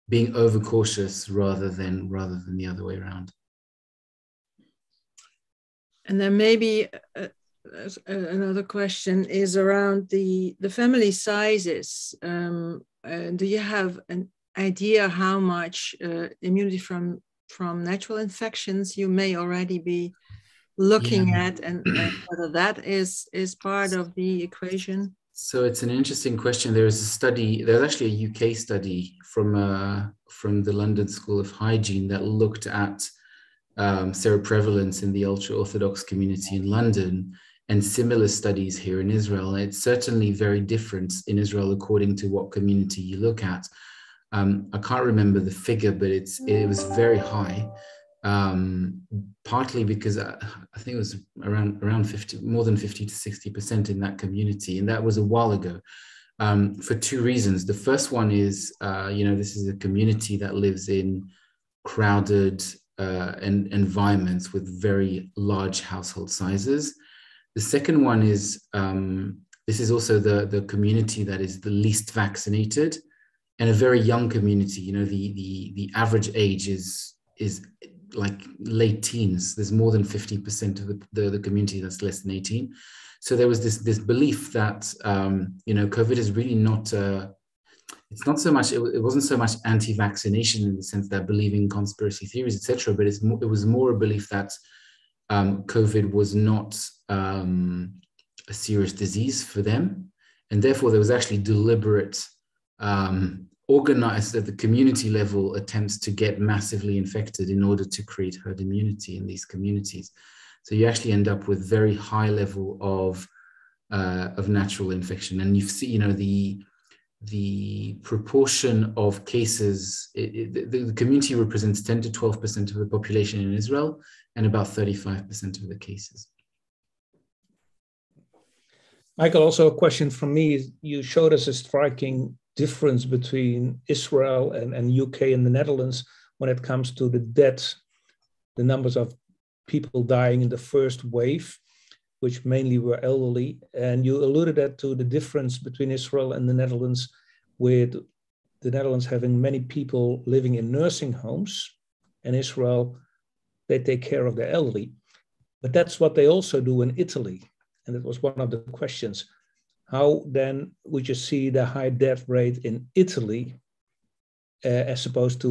being overcautious rather than the other way around. And then maybe another question is around the family sizes. Do you have an idea how much immunity from natural infections you may already be looking at, and whether that is part of the equation? So it's an interesting question. There's actually a UK study from the London School of Hygiene that looked at seroprevalence in the ultra-Orthodox community in London, and similar studies here in Israel. It's certainly very different in Israel according to what community you look at. I can't remember the figure, but it was very high. Partly because I think it was around 50, more than 50 to 60% in that community, and that was a while ago, for two reasons. The first one is, this is a community that lives in crowded environments with very large household sizes. The second one is, this is also the community that is the least vaccinated, and a very young community. The average age is like late teens. There's more than 50% of the community that's less than 18. So there was this belief that COVID is really not. It's not so much. It wasn't so much anti-vaccination in the sense that believing conspiracy theories, etc. But it was more a belief that COVID was not a serious disease for them, and therefore there was actually deliberate, organized at the community level attempts to get massively infected in order to create herd immunity in these communities. So you actually end up with very high level of natural infection, and you see, the proportion of cases. The community represents 10 to 12% of the population in Israel, and about 35% of the cases. Michael, also a question from me. You showed us a striking difference between Israel and UK and the Netherlands when it comes to the deaths, the numbers of people dying in the first wave. which mainly were elderly. And you alluded that to the difference between Israel and the Netherlands, with the Netherlands having many people living in nursing homes, and Israel, they take care of their elderly. But that's what they also do in Italy. And it was one of the questions. How then would you see the high death rate in Italy as opposed to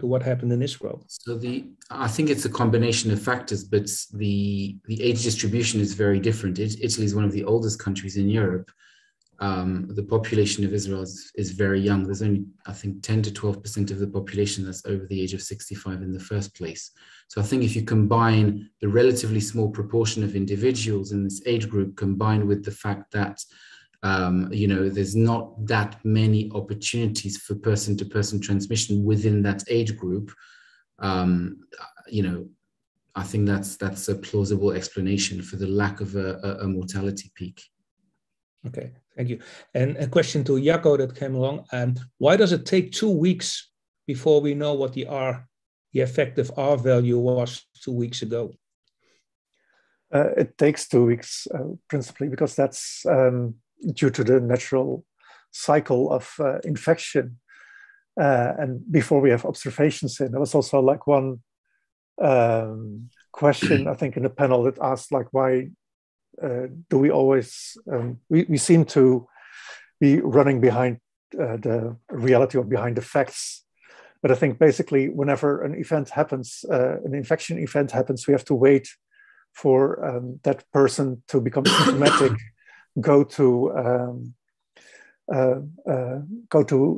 what happened in Israel? So I think it's a combination of factors, but the age distribution is very different. Italy is one of the oldest countries in Europe. The population of Israel is very young. There's only, I think, 10 to 12% of the population that's over the age of 65 in the first place. So I think if you combine the relatively small proportion of individuals in this age group, combined with the fact that there's not that many opportunities for person-to-person transmission within that age group, I think that's a plausible explanation for the lack of a mortality peak. Okay, thank you. And a question to Jacco that came along. Why does it take 2 weeks before we know what the effective R value was 2 weeks ago? It takes 2 weeks, principally, because that's due to the natural cycle of infection. And before we have observations in, there was also like one question, I think, in the panel that asked, like, why do we always, we seem to be running behind the reality or behind the facts. But I think basically whenever an event happens, an infection event happens, we have to wait for that person to become symptomatic, go to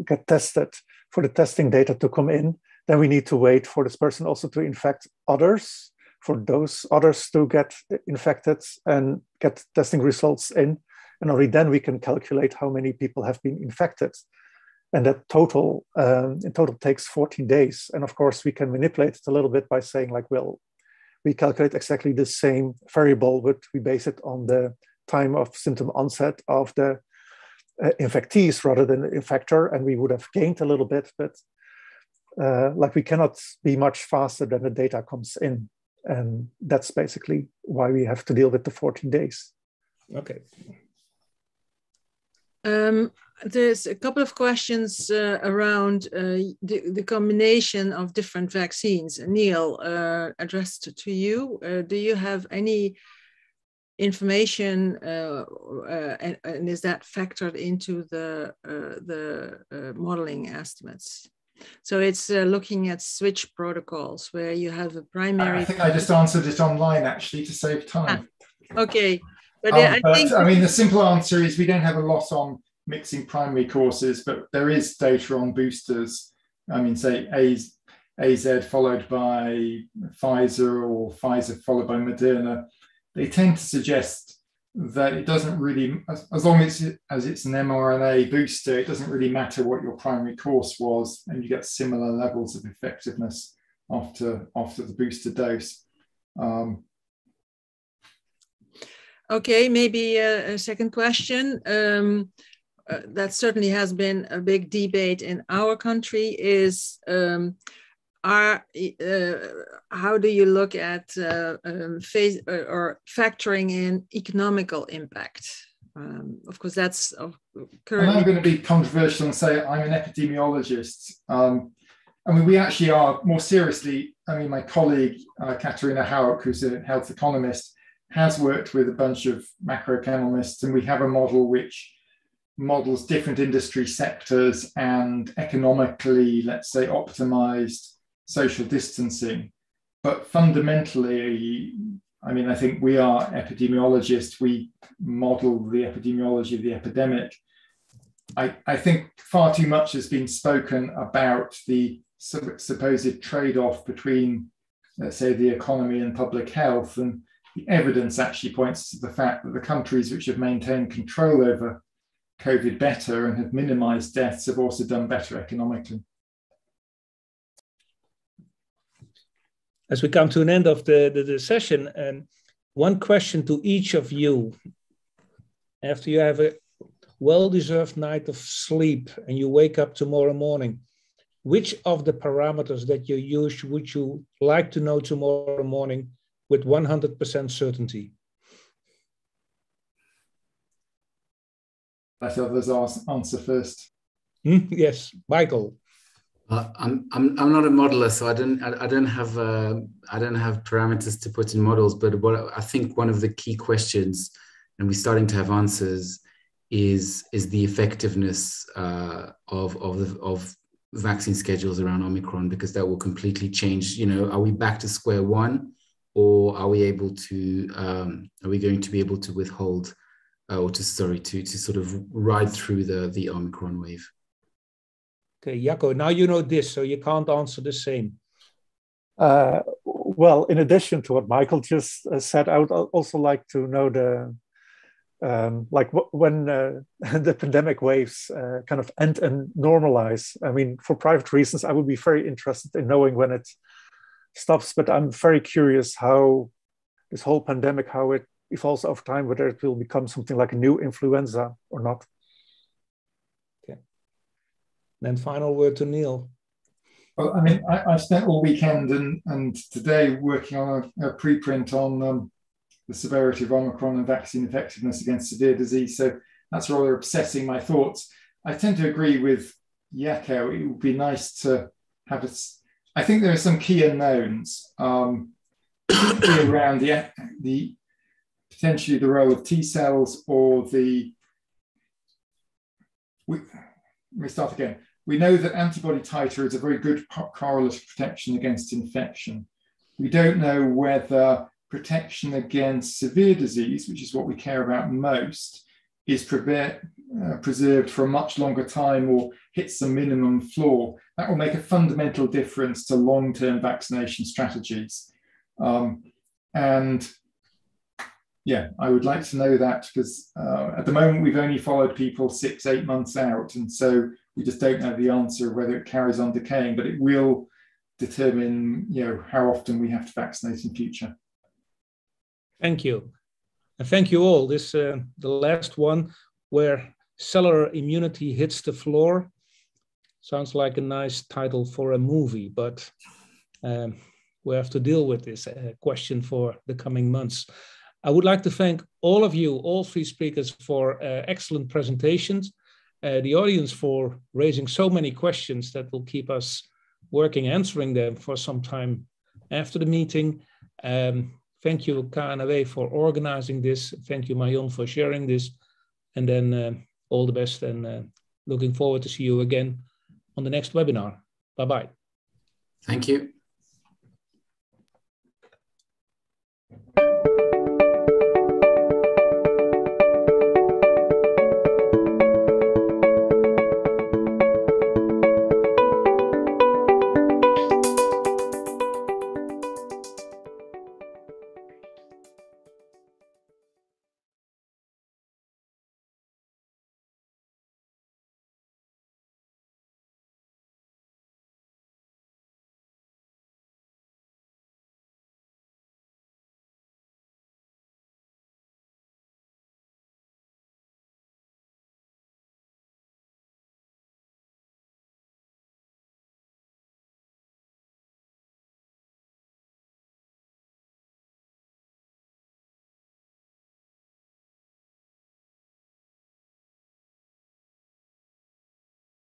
get tested, for the testing data to come in. Then we need to wait for this person also to infect others, for those others to get infected and get testing results in. And only then we can calculate how many people have been infected. And that total, in total takes 14 days. And of course, we can manipulate it a little bit by saying, like, well, we calculate exactly the same variable, but we base it on the time of symptom onset of the infectees rather than the infector. And we would have gained a little bit, but like, we cannot be much faster than the data comes in. And that's basically why we have to deal with the 14 days. Okay. There's a couple of questions around the combination of different vaccines. Neil, addressed to you. Do you have any information, and is that factored into the modeling estimates? So it's looking at switch protocols where you have a primary. I think I just answered it online, actually, to save time. Okay. But, I mean, the simple answer is we don't have a lot on mixing primary courses, but there is data on boosters. I mean, say AZ followed by Pfizer or Pfizer followed by Moderna. They tend to suggest that it doesn't really, as long as it's an mRNA booster, it doesn't really matter what your primary course was, and you get similar levels of effectiveness after the booster dose. Okay, maybe a second question. That certainly has been a big debate in our country is how do you look at phase or factoring in economical impact? Of course, that's currently. I'm going to be controversial and say I'm an epidemiologist. I mean, we actually are more seriously. I mean, my colleague Katarina Hauck, who's a health economist, has worked with a bunch of macroeconomists, and we have a model which models different industry sectors and economically, let's say, optimized social distancing. But fundamentally, I mean, I think we are epidemiologists. We model the epidemiology of the epidemic. I think far too much has been spoken about the supposed trade-off between, let's say, the economy and public health. And the evidence actually points to the fact that the countries which have maintained control over COVID better and have minimized deaths have also done better economically. As we come to an end of the session, and one question to each of you. After you have a well-deserved night of sleep and you wake up tomorrow morning, which of the parameters that you use would you like to know tomorrow morning with 100% certainty? let others answer first. Yes, Michael. I'm not a modeler, so I don't have parameters to put in models. But what I think one of the key questions, and we're starting to have answers, is the effectiveness of vaccine schedules around Omicron, because that will completely change. You know, are we back to square one, or are we able to? Are we going to be able to withhold, to sort of ride through the Omicron wave? Okay, Jacco, now you know this, so you can't answer the same. Well, in addition to what Michael just said, I would also like to know when the pandemic waves kind of end and normalize. I mean, for private reasons, I would be very interested in knowing when it stops, but I'm very curious how this whole pandemic, how it evolves over time, whether it will become something like a new influenza or not. Then final word to Neil. Well, I mean, I've spent all weekend and today working on a preprint on the severity of Omicron and vaccine effectiveness against severe disease. So that's rather obsessing my thoughts. I tend to agree with Jacco. It would be nice to have I think there are some key unknowns, particularly around the potentially the role of T cells or let me start again. We know that antibody titer is a very good correlative protection against infection. We don't know whether protection against severe disease, which is what we care about most, is preserved for a much longer time or hits the minimum floor. That will make a fundamental difference to long-term vaccination strategies. And yeah, I would like to know that, because at the moment we've only followed people 6-8 months out, and so we just don't know the answer whether it carries on decaying, but it will determine, you know, how often we have to vaccinate in future. Thank you. And thank you all. This the last one, where cellular immunity hits the floor. Sounds like a nice title for a movie, but we have to deal with this question for the coming months. I would like to thank all of you, all three speakers, for excellent presentations, the audience for raising so many questions that will keep us working, answering them for some time after the meeting. Thank you, KNAW, for organizing this. Thank you, Marion, for sharing this. And then all the best, and looking forward to see you again on the next webinar. Bye-bye. Thank you.